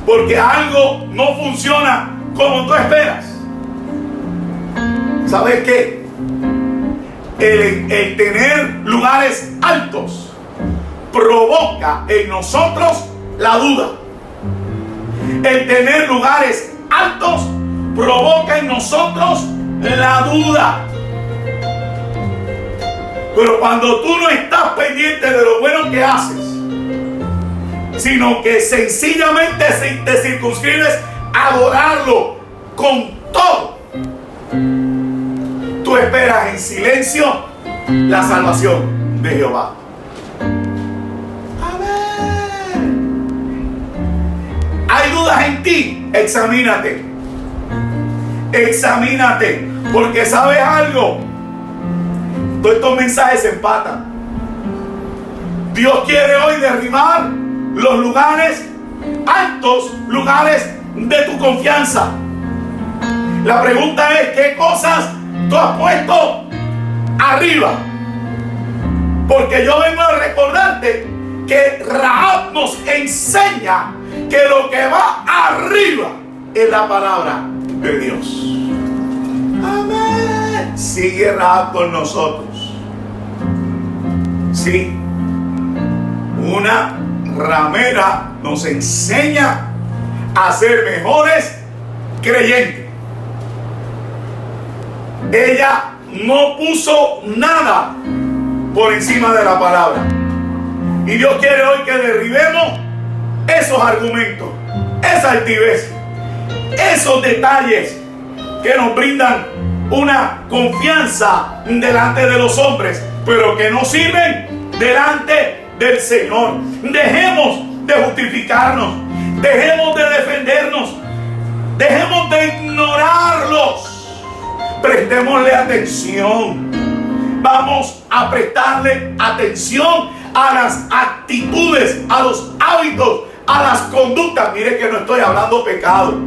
porque algo no funciona como tú esperas. ¿Sabes qué? El tener lugares altos provoca en nosotros la duda. El tener lugares altos provoca en nosotros la duda. Pero cuando tú no estás pendiente de lo bueno que haces, sino que sencillamente te circunscribes a adorarlo con todo, tú esperas en silencio la salvación de Jehová. ¿Hay dudas en ti? Examínate. Examínate. Porque ¿sabes algo? Todos estos mensajes se empatan. Dios quiere hoy derribar los lugares altos, lugares de tu confianza. La pregunta es: ¿qué cosas tú has puesto arriba? Porque yo vengo a recordarte que Rahab nos enseña que lo que va arriba es la palabra de Dios. Amén. Sigue Rahab con nosotros. Sí, una ramera nos enseña a ser mejores creyentes. Ella no puso nada por encima de la palabra. Y Dios quiere hoy que derribemos esos argumentos, esa altivez, esos detalles que nos brindan una confianza delante de los hombres, pero que no sirven delante del Señor. Dejemos de justificarnos, dejemos de defendernos, dejemos de ignorarlos. Prestémosle atención. Vamos a prestarle atención a las actitudes, a los hábitos, a las conductas. Mire que no estoy hablando pecado.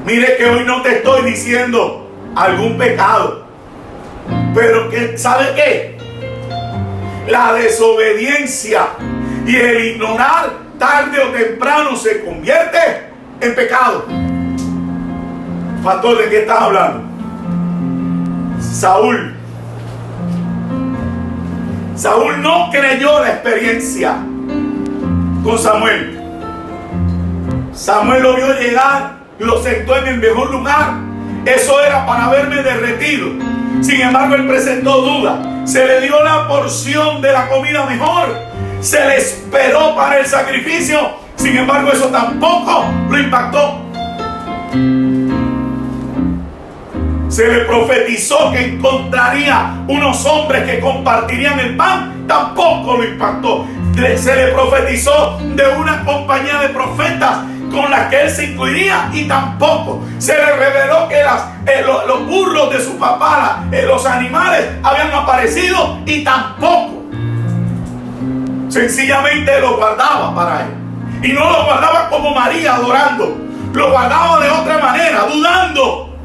Mire que hoy no te estoy diciendo algún pecado. Pero que, ¿sabe qué? La desobediencia y el ignorar tarde o temprano se convierte en pecado. Pastor, ¿de qué estás hablando? Saúl no creyó la experiencia con Samuel. Samuel lo vio llegar, lo sentó en el mejor lugar. Eso era para verme derretido. Sin embargo, él presentó duda. Se le dio la porción de la comida mejor. Se le esperó para el sacrificio Sin embargo, eso tampoco lo impactó. Se le profetizó que encontraría unos hombres que compartirían el pan, tampoco lo impactó. Se le profetizó de una compañía de profetas con las que él se incluiría, y tampoco. Se le reveló que los burros de su papá, los animales, habían aparecido, y tampoco. Sencillamente lo guardaba para él. Y no lo guardaba como María adorando, lo guardaba de otra manera, dudando.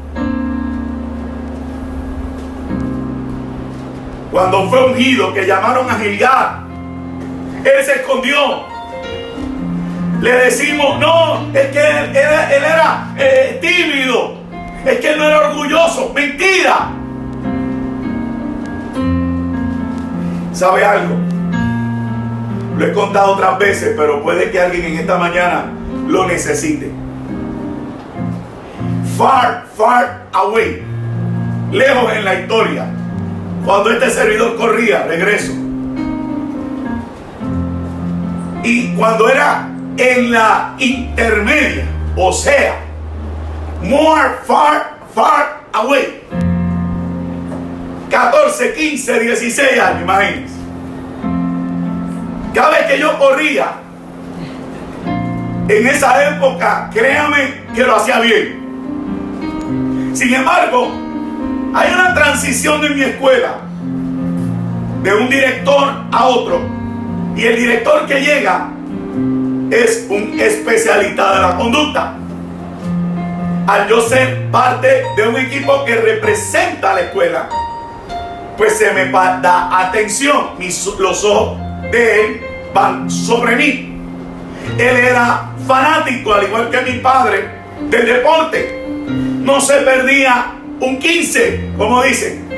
Cuando fue ungido, que llamaron a Gilgal, él se escondió. Le decimos, no, es que él era tímido, es que él no era orgulloso. Mentira. ¿Sabe algo? Lo he contado otras veces, pero puede que alguien en esta mañana lo necesite. Far, far away, lejos en la historia, cuando este servidor corría, regreso, y cuando era en la intermedia, o sea, more, far, far away, 14, 15, 16 años, imagínense. Cada vez que yo corría, en esa época, créame que lo hacía bien. Sin embargo, hay una transición en mi escuela de un director a otro, y el director que llega es un especialista de la conducta. Al yo ser parte de un equipo que representa a la escuela, pues se me da atención, los ojos de él van sobre mí. Él era fanático, al igual que mi padre, del deporte. No se perdía un 15, como dicen.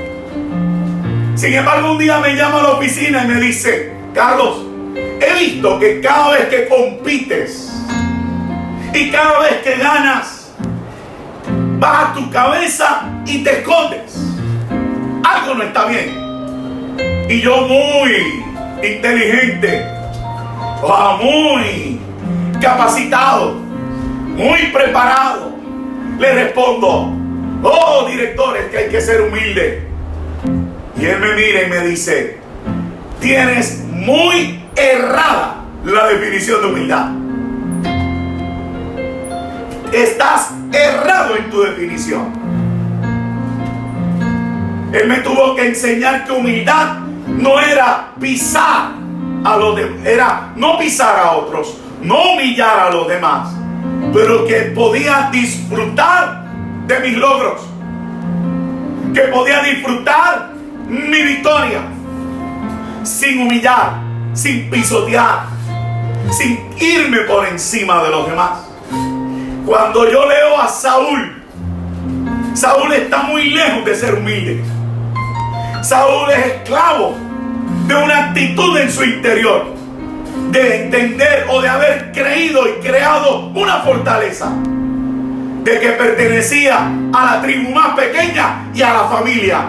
Sin embargo, un día me llama a la oficina y me dice: Carlos, he visto que cada vez que compites y cada vez que ganas, vas a tu cabeza y te escondes. Algo no está bien. Y yo, muy inteligente, muy capacitado, muy preparado, le respondo: oh, director, es que hay que ser humilde. Y él me mira y me dice: tienes muy errada la definición de humildad. Estás errado en tu definición. Él me tuvo que enseñar que humildad no era pisar a los demás, era no pisar a otros, no humillar a los demás, pero que podía disfrutar de mis logros, que podía disfrutar mi victoria sin humillar, sin pisotear, sin irme por encima de los demás. Cuando yo leo a Saúl, Saúl está muy lejos de ser humilde. Saúl es esclavo de una actitud en su interior, de entender o de haber creído y creado una fortaleza, de que pertenecía a la tribu más pequeña y a la familia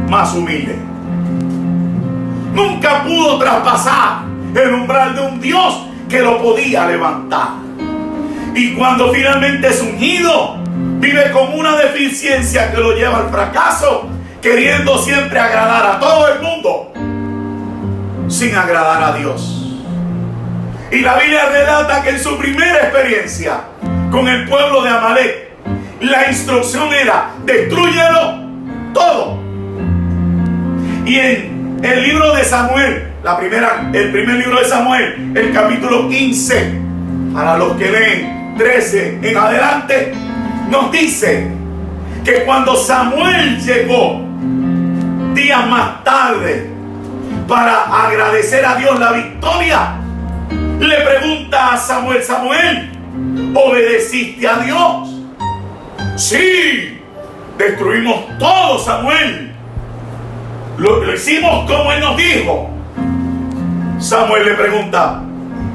más humilde. Nunca pudo traspasar el umbral de un Dios que lo podía levantar. Y cuando finalmente es ungido, vive con una deficiencia que lo lleva al fracaso, queriendo siempre agradar a todo el mundo sin agradar a Dios. Y la Biblia relata que en su primera experiencia con el pueblo de Amalek, la instrucción era: destrúyelo todo. Y en el libro de Samuel, el primer libro de Samuel, el capítulo 15, para los que leen 13 en adelante, nos dice que cuando Samuel llegó días más tarde para agradecer a Dios la victoria, le pregunta a Samuel: Samuel, ¿obedeciste a Dios? Sí, destruimos todo, Samuel. Lo hicimos como Él nos dijo. Samuel le pregunta: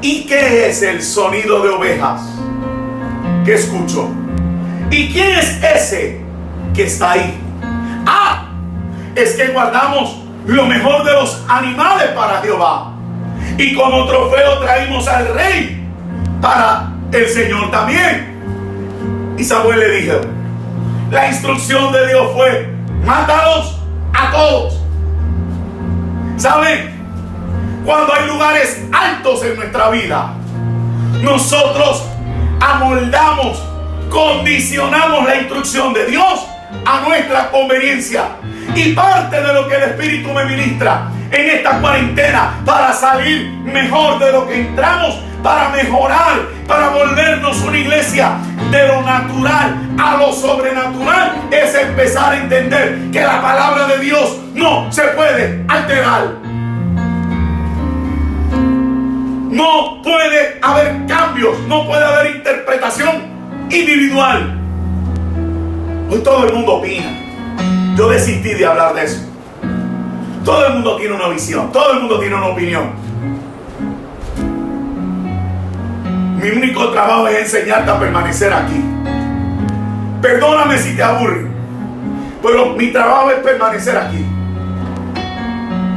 ¿y qué es el sonido de ovejas que escucho? ¿Y quién es ese que está ahí? Ah, es que guardamos lo mejor de los animales para Jehová. y como trofeo traímos al rey para el Señor también. Y Samuel le dijo, la instrucción de Dios fue, mátalos a todos. ¿Saben? Cuando hay lugares altos en nuestra vida, nosotros amoldamos, condicionamos la instrucción de Dios a nuestra conveniencia. Y parte de lo que el Espíritu me ministra en esta cuarentena para salir mejor de lo que entramos, para mejorar, para volvernos una iglesia de lo natural a lo sobrenatural, es empezar a entender que la palabra de Dios no se puede alterar. No puede haber cambios, no puede haber interpretación individual. Hoy todo el mundo opina. Yo desistí de hablar de eso. Todo el mundo tiene una visión, todo el mundo tiene una opinión. Mi único trabajo es enseñarte a permanecer aquí. Perdóname si te aburre, pero mi trabajo es permanecer aquí.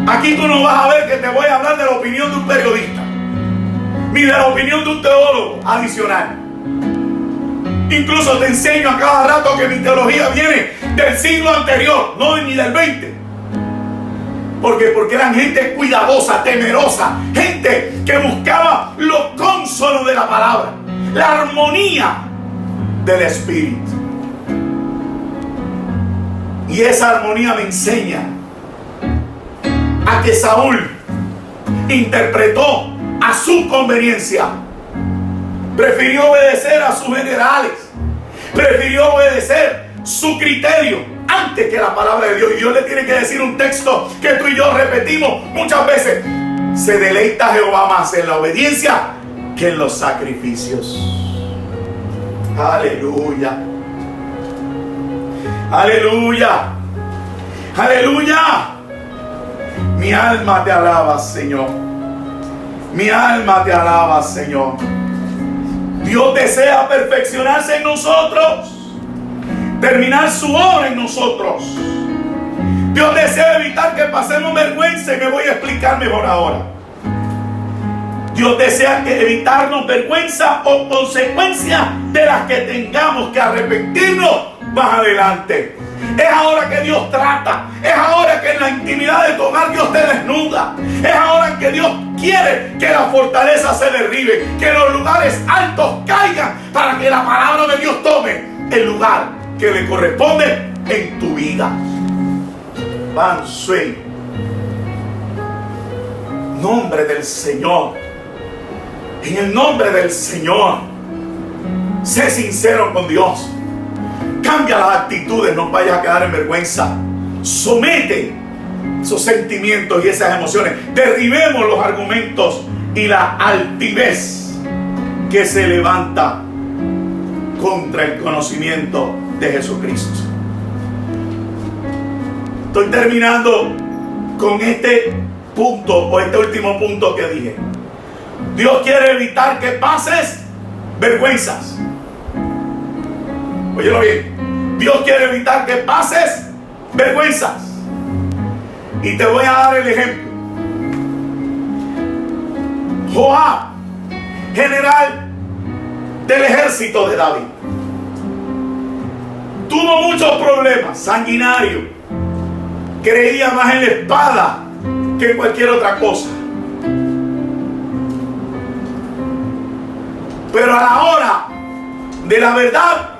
Aquí tú no vas a ver que te voy a hablar de la opinión de un periodista, ni de la opinión de un teólogo adicional. Incluso te enseño a cada rato que mi teología viene del siglo anterior, no ni del 20. Porque eran gente cuidadosa, temerosa, gente que buscaba lo consono de la palabra, la armonía del Espíritu. Y esa armonía me enseña a que Saúl interpretó a su conveniencia. Prefirió obedecer a sus generales, prefirió obedecer su criterio antes que la palabra de Dios. Y Dios le tiene que decir un texto que tú y yo repetimos muchas veces: se deleita Jehová más en la obediencia que en los sacrificios. Aleluya, aleluya, aleluya. Mi alma te alaba, Señor. Mi alma te alaba, Señor. Dios desea perfeccionarse en nosotros, terminar su obra en nosotros. Dios desea evitar que pasemos vergüenza, y me voy a explicar mejor ahora. Dios desea evitarnos vergüenza o consecuencias de las que tengamos que arrepentirnos más adelante. Es ahora que Dios trata, es ahora que en la intimidad de tu hogar Dios te desnuda, es ahora que Dios quiere que la fortaleza se derribe, que los lugares altos caigan para que la palabra de Dios tome el lugar que le corresponde en tu vida. Bansui. Nombre del Señor. En el nombre del Señor, sé sincero con Dios. Cambia las actitudes, no vayas a quedar en vergüenza. Somete esos sentimientos y esas emociones. Derribemos los argumentos y la altivez que se levanta contra el conocimiento de Jesucristo. Estoy terminando con este punto, o este último punto que dije. Dios quiere evitar que pases vergüenzas. Óyelo bien. Dios quiere evitar que pases vergüenzas. Y te voy a dar el ejemplo. Joab, general del ejército de David, tuvo muchos problemas, sanguinario. Creía más en la espada que en cualquier otra cosa. Pero a la hora de la verdad,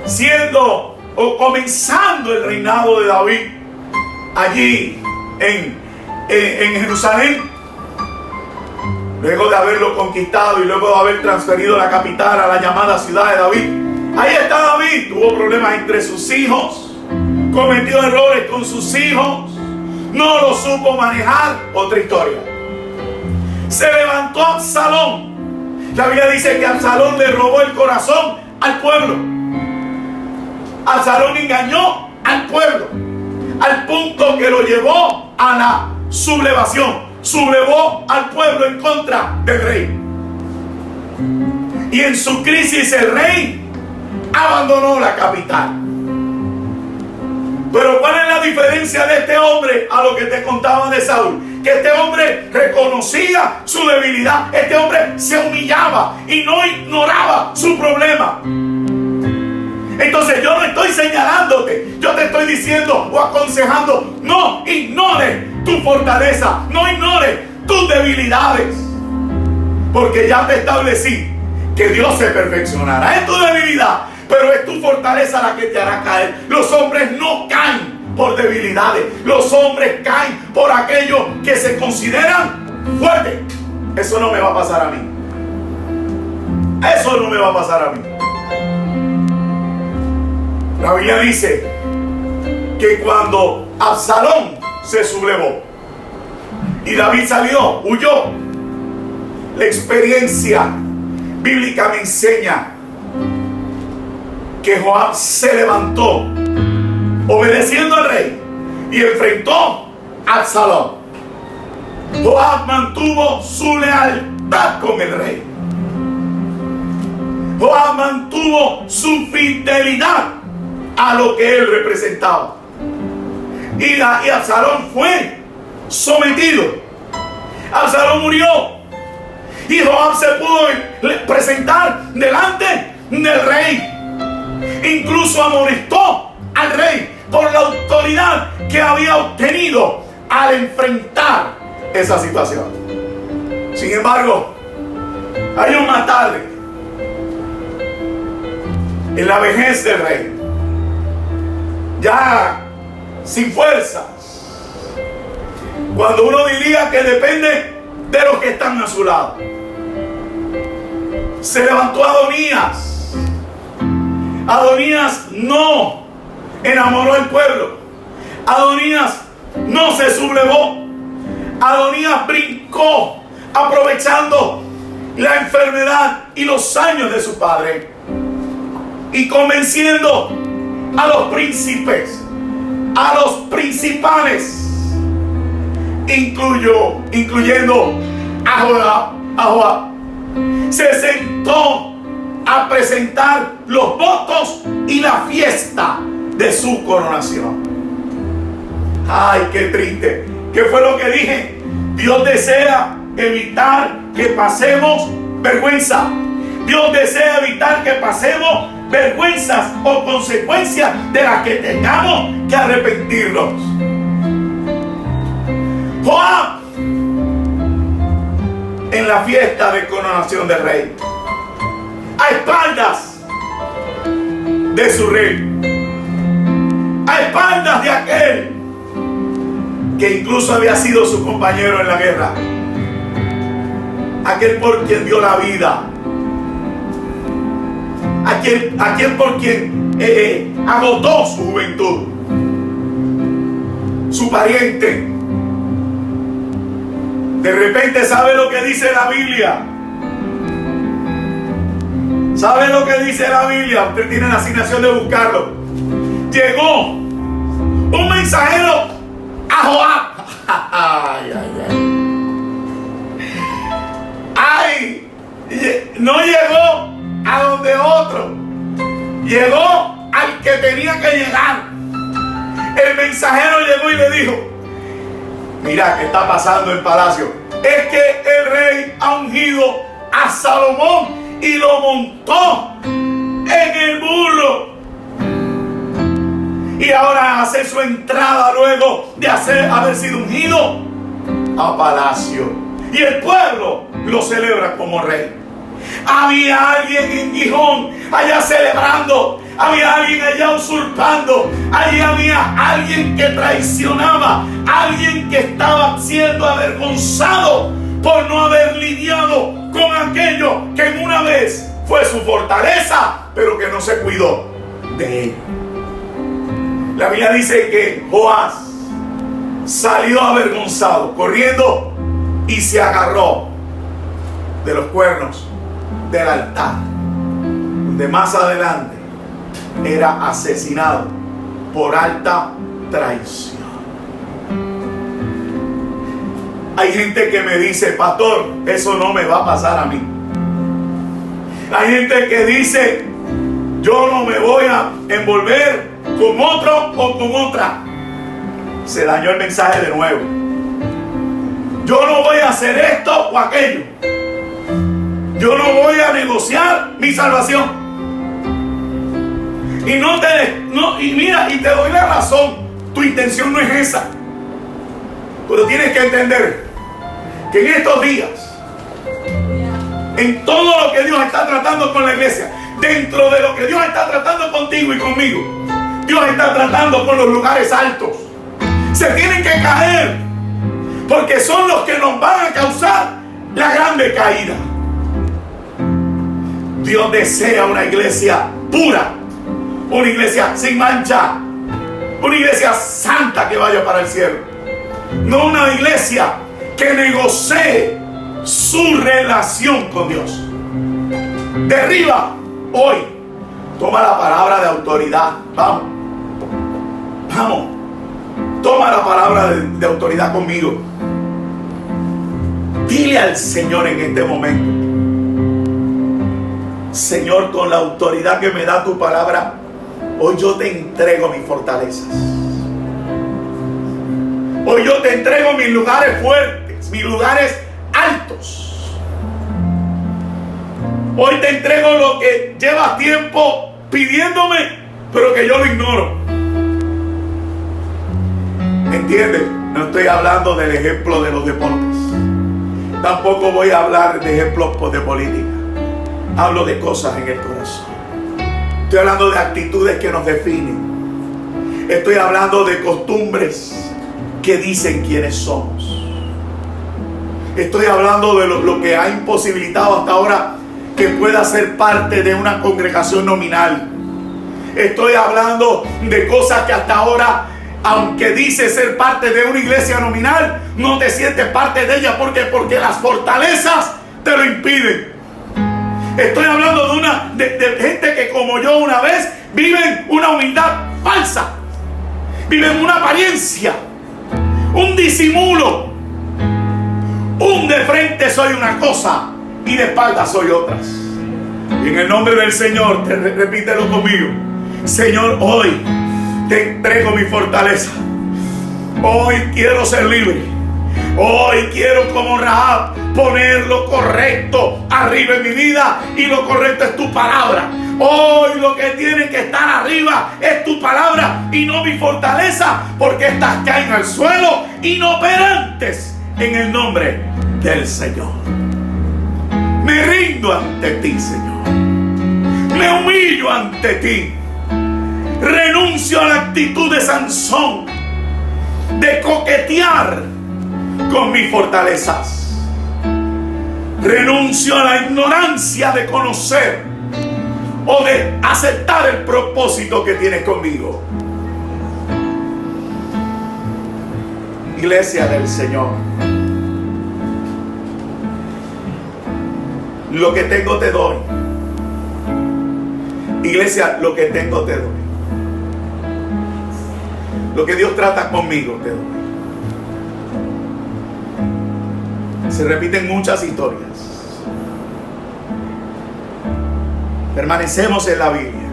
siendo o comenzando el reinado de David allí en Jerusalén, luego de haberlo conquistado y luego de haber transferido la capital a la llamada ciudad de David, ahí está David. Tuvo problemas entre sus hijos, cometió errores con sus hijos, no lo supo manejar. Otra historia. Se levantó Absalón. La Biblia dice que Absalón le robó el corazón al pueblo. Absalón engañó al pueblo al punto que lo llevó a la sublevación. Sublevó al pueblo en contra del rey. Y en su crisis el rey abandonó la capital. Pero ¿cuál es la diferencia de este hombre a lo que te contaba de Saúl? que este hombre reconocía su debilidad. Este hombre se humillaba y no ignoraba su problema. Entonces yo no estoy señalándote, yo te estoy diciendo o aconsejando: no ignores tu fortaleza, no ignores tus debilidades, porque ya te establecí que Dios se perfeccionará en tu debilidad, pero es tu fortaleza la que te hará caer. Los hombres no caen por debilidades, los hombres caen por aquellos que se consideran fuertes. Eso no me va a pasar a mí. Eso no me va a pasar a mí. La Biblia dice que cuando Absalón se sublevó y David salió, huyó, la experiencia bíblica me enseña que Joab se levantó obedeciendo al rey y enfrentó a Absalón. Joab mantuvo su lealtad con el rey. Joab mantuvo su fidelidad a lo que él representaba. Y Absalón fue sometido. Absalón murió. Y Joab se pudo presentar delante del rey. Incluso amonestó al rey por la autoridad que había obtenido al enfrentar esa situación. Sin embargo, años más tarde, en la vejez del rey, ya sin fuerzas, cuando uno diría que depende de los que están a su lado, se levantó Adonías. Adonías no enamoró al pueblo. Adonías no se sublevó. Adonías brincó aprovechando la enfermedad y los años de su padre y convenciendo a los príncipes, a los principales, incluyendo a Joab. Se sentó a presentar los votos y la fiesta de su coronación. Ay, qué triste. ¿Qué fue lo que dije? Dios desea evitar que pasemos vergüenza. Dios desea evitar que pasemos vergüenzas o consecuencias de las que tengamos que arrepentirnos. Joab, en la fiesta de coronación del rey, a espaldas de su rey, a espaldas de aquel que incluso había sido su compañero en la guerra, aquel por quien dio la vida, aquel por quien agotó su juventud, su pariente. De repente, ¿sabe lo que dice la Biblia? ¿Sabe lo que dice la Biblia? Usted tiene la asignación de buscarlo. Llegó un mensajero a Joab. Ay, no llegó a donde otro, llegó al que tenía que llegar. El mensajero llegó y le dijo: mira, ¿qué está pasando en el palacio? Es que el rey ha ungido a Salomón y lo montó en el burro. Y ahora hace su entrada luego de haber sido ungido a palacio. Y el pueblo lo celebra como rey. Había alguien en Gijón allá celebrando. Había alguien allá usurpando. Allí había alguien que traicionaba. Alguien que estaba siendo avergonzado por no haber lidiado con aquello que en una vez fue su fortaleza, pero que no se cuidó de él. La Biblia dice que Joás salió avergonzado, corriendo, y se agarró de los cuernos del altar, donde más adelante era asesinado por alta traición. Hay gente que me dice: pastor, eso no me va a pasar a mí. Hay gente que dice: yo no me voy a envolver con otro o con otra. Se dañó el mensaje de nuevo. Yo no voy a hacer esto o aquello. Yo no voy a negociar mi salvación. Y mira, y te doy la razón. Tu intención no es esa. Pero tienes que entender que en estos días, en todo lo que Dios está tratando con la iglesia, dentro de lo que Dios está tratando contigo y conmigo, Dios está tratando con los lugares altos. Se tienen que caer, porque son los que nos van a causar la grande caída. Dios desea una iglesia pura, una iglesia sin mancha, una iglesia santa que vaya para el cielo. No una iglesia que negocie su relación con Dios. Derriba hoy. Toma la palabra de autoridad. Vamos. Toma la palabra de autoridad conmigo. Dile al Señor en este momento: Señor, con la autoridad que me da tu palabra, hoy yo te entrego mis fortalezas. Hoy yo te entrego mis lugares fuertes, mis lugares altos. Hoy te entrego lo que llevas tiempo pidiéndome, pero que yo lo ignoro. ¿Entiendes? No estoy hablando del ejemplo de los deportes. Tampoco voy a hablar de ejemplos de política. Hablo de cosas en el corazón. Estoy hablando de actitudes que nos definen. Estoy hablando de costumbres que dicen quiénes somos. Estoy hablando de lo que ha imposibilitado hasta ahora que pueda ser parte de una congregación nominal. Estoy hablando de cosas que hasta ahora, aunque dices ser parte de una iglesia nominal, no te sientes parte de ella. Porque las fortalezas te lo impiden. Estoy hablando de gente que, como yo una vez, viven una humildad falsa. Viven una apariencia, un disimulo. Un de frente soy una cosa y de espalda soy otras. Y en el nombre del Señor, repítelo conmigo: Señor, hoy te entrego mi fortaleza. Hoy quiero ser libre. Hoy quiero, como Rahab, poner lo correcto arriba en mi vida, y lo correcto es tu palabra. Hoy lo que tiene que estar arriba es tu palabra y no mi fortaleza, porque estas caen al suelo inoperantes en el nombre del Señor. Me rindo ante ti, Señor. Me humillo ante ti. Renuncio a la actitud de Sansón, de coquetear con mis fortalezas. Renuncio a la ignorancia de conocer o de aceptar el propósito que tienes conmigo. Iglesia del Señor, lo que tengo te doy. Iglesia, lo que tengo te doy. Lo que Dios trata conmigo te doy. Se repiten muchas historias. Permanecemos en la Biblia,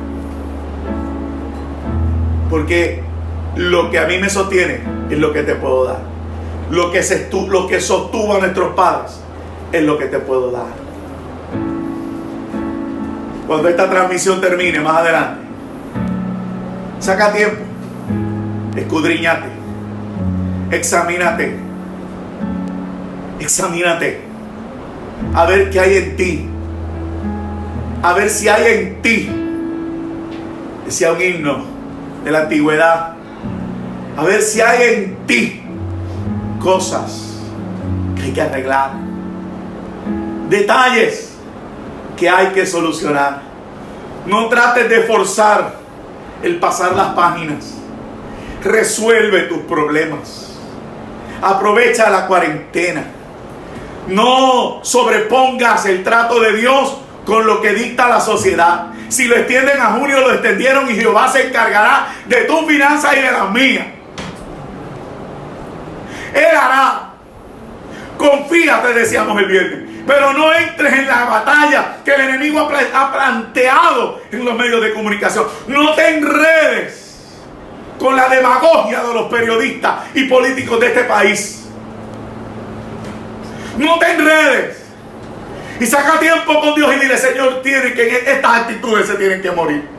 porque lo que a mí me sostiene es lo que te puedo dar. Lo que sostuvo a nuestros padres es lo que te puedo dar. Cuando esta transmisión termine más adelante, saca tiempo, escudriñate, examínate, a ver qué hay en ti, a ver si hay en ti, decía un himno de la antigüedad, a ver si hay en ti cosas que hay que arreglar, detalles que hay que solucionar. No trates de forzar el pasar las páginas. Resuelve tus problemas. Aprovecha la cuarentena. No sobrepongas el trato de Dios con lo que dicta la sociedad. Si lo extienden a junio, lo extendieron, y Jehová se encargará de tus finanzas y de las mías. Él hará. Confía, te decíamos el viernes. Pero no entres en la batalla que el enemigo ha planteado en los medios de comunicación. No te enredes con la demagogia de los periodistas y políticos de este país. No te enredes. Y saca tiempo con Dios y dile: Señor, estas actitudes se tienen que morir.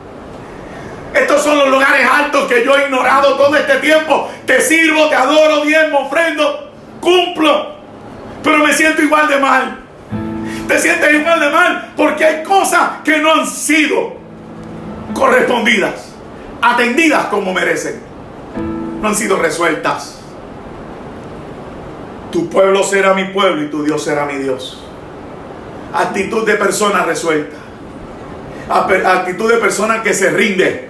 Estos son los lugares altos que yo he ignorado todo este tiempo. Te sirvo, te adoro, diezmo, ofrendo, cumplo, pero me siento igual de mal. Te sientes igual de mal porque hay cosas que no han sido correspondidas, atendidas como merecen. No han sido resueltas. Tu pueblo será mi pueblo y tu Dios será mi Dios. Actitud de persona resuelta. Actitud de persona que se rinde.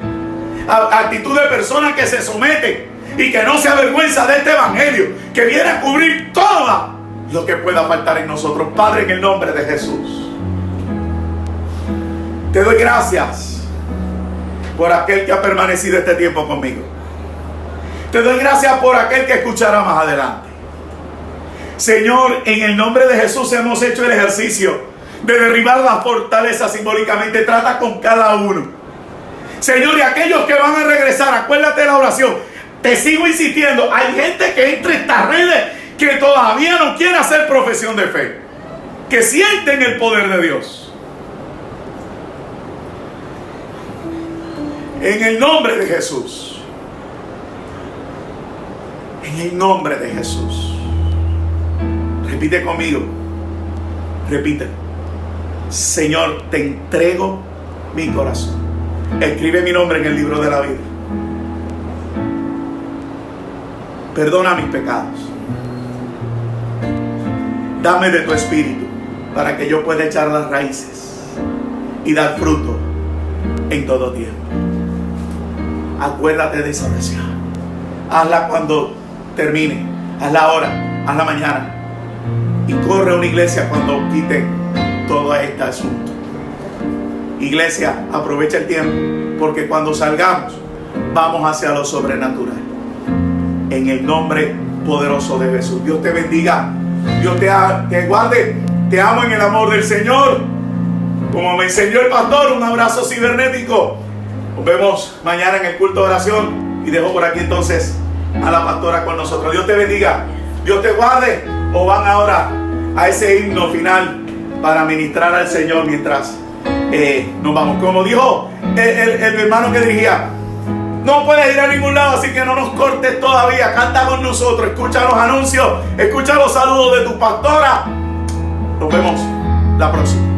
Actitud de persona que se somete y que no se avergüenza de este evangelio, que viene a cubrir todo lo que pueda faltar en nosotros. Padre, en el nombre de Jesús, te doy gracias por aquel que ha permanecido este tiempo conmigo. Te doy gracias por aquel que escuchará más adelante. Señor, en el nombre de Jesús hemos hecho el ejercicio de derribar las fortalezas simbólicamente. Trata con cada uno, Señor, y aquellos que van a regresar, acuérdate de la oración. Te sigo insistiendo, hay gente que entra en estas redes que todavía no quiere hacer profesión de fe, que sienten el poder de Dios. En el nombre de Jesús, en el nombre de Jesús, repite conmigo, repite: Señor, te entrego mi corazón. Escribe mi nombre en el libro de la vida. Perdona mis pecados. Dame de tu espíritu para que yo pueda echar las raíces y dar fruto en todo tiempo. Acuérdate de esa oración. Hazla cuando termine. Hazla ahora. Hazla mañana. Y corre a una iglesia cuando quite todo este asunto. Iglesia, aprovecha el tiempo, porque cuando salgamos vamos hacia lo sobrenatural. En el nombre poderoso de Jesús. Dios te bendiga. Dios te guarde. Te amo en el amor del Señor, como me enseñó el pastor. Un abrazo cibernético. Nos vemos mañana en el culto de oración. Y dejo por aquí entonces a la pastora con nosotros. Dios te bendiga. Dios te guarde. O van ahora a ese himno final para ministrar al Señor mientras nos vamos. Como dijo el hermano que dirigía: no puedes ir a ningún lado, así que no nos cortes todavía. Canta con nosotros, escucha los anuncios, escucha los saludos de tu pastora. Nos vemos la próxima.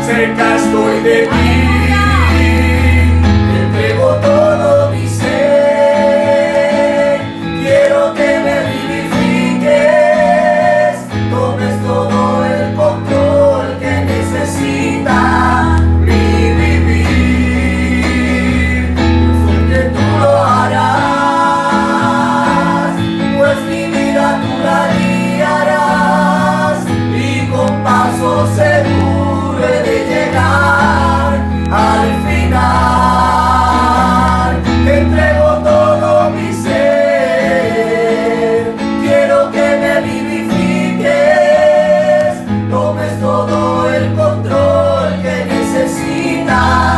cerca estoy de ti. Te entrego todo mi ser. seguro he de llegar al final. Te entrego todo mi ser, quiero que me vivifiques, tomes todo el control que necesitas.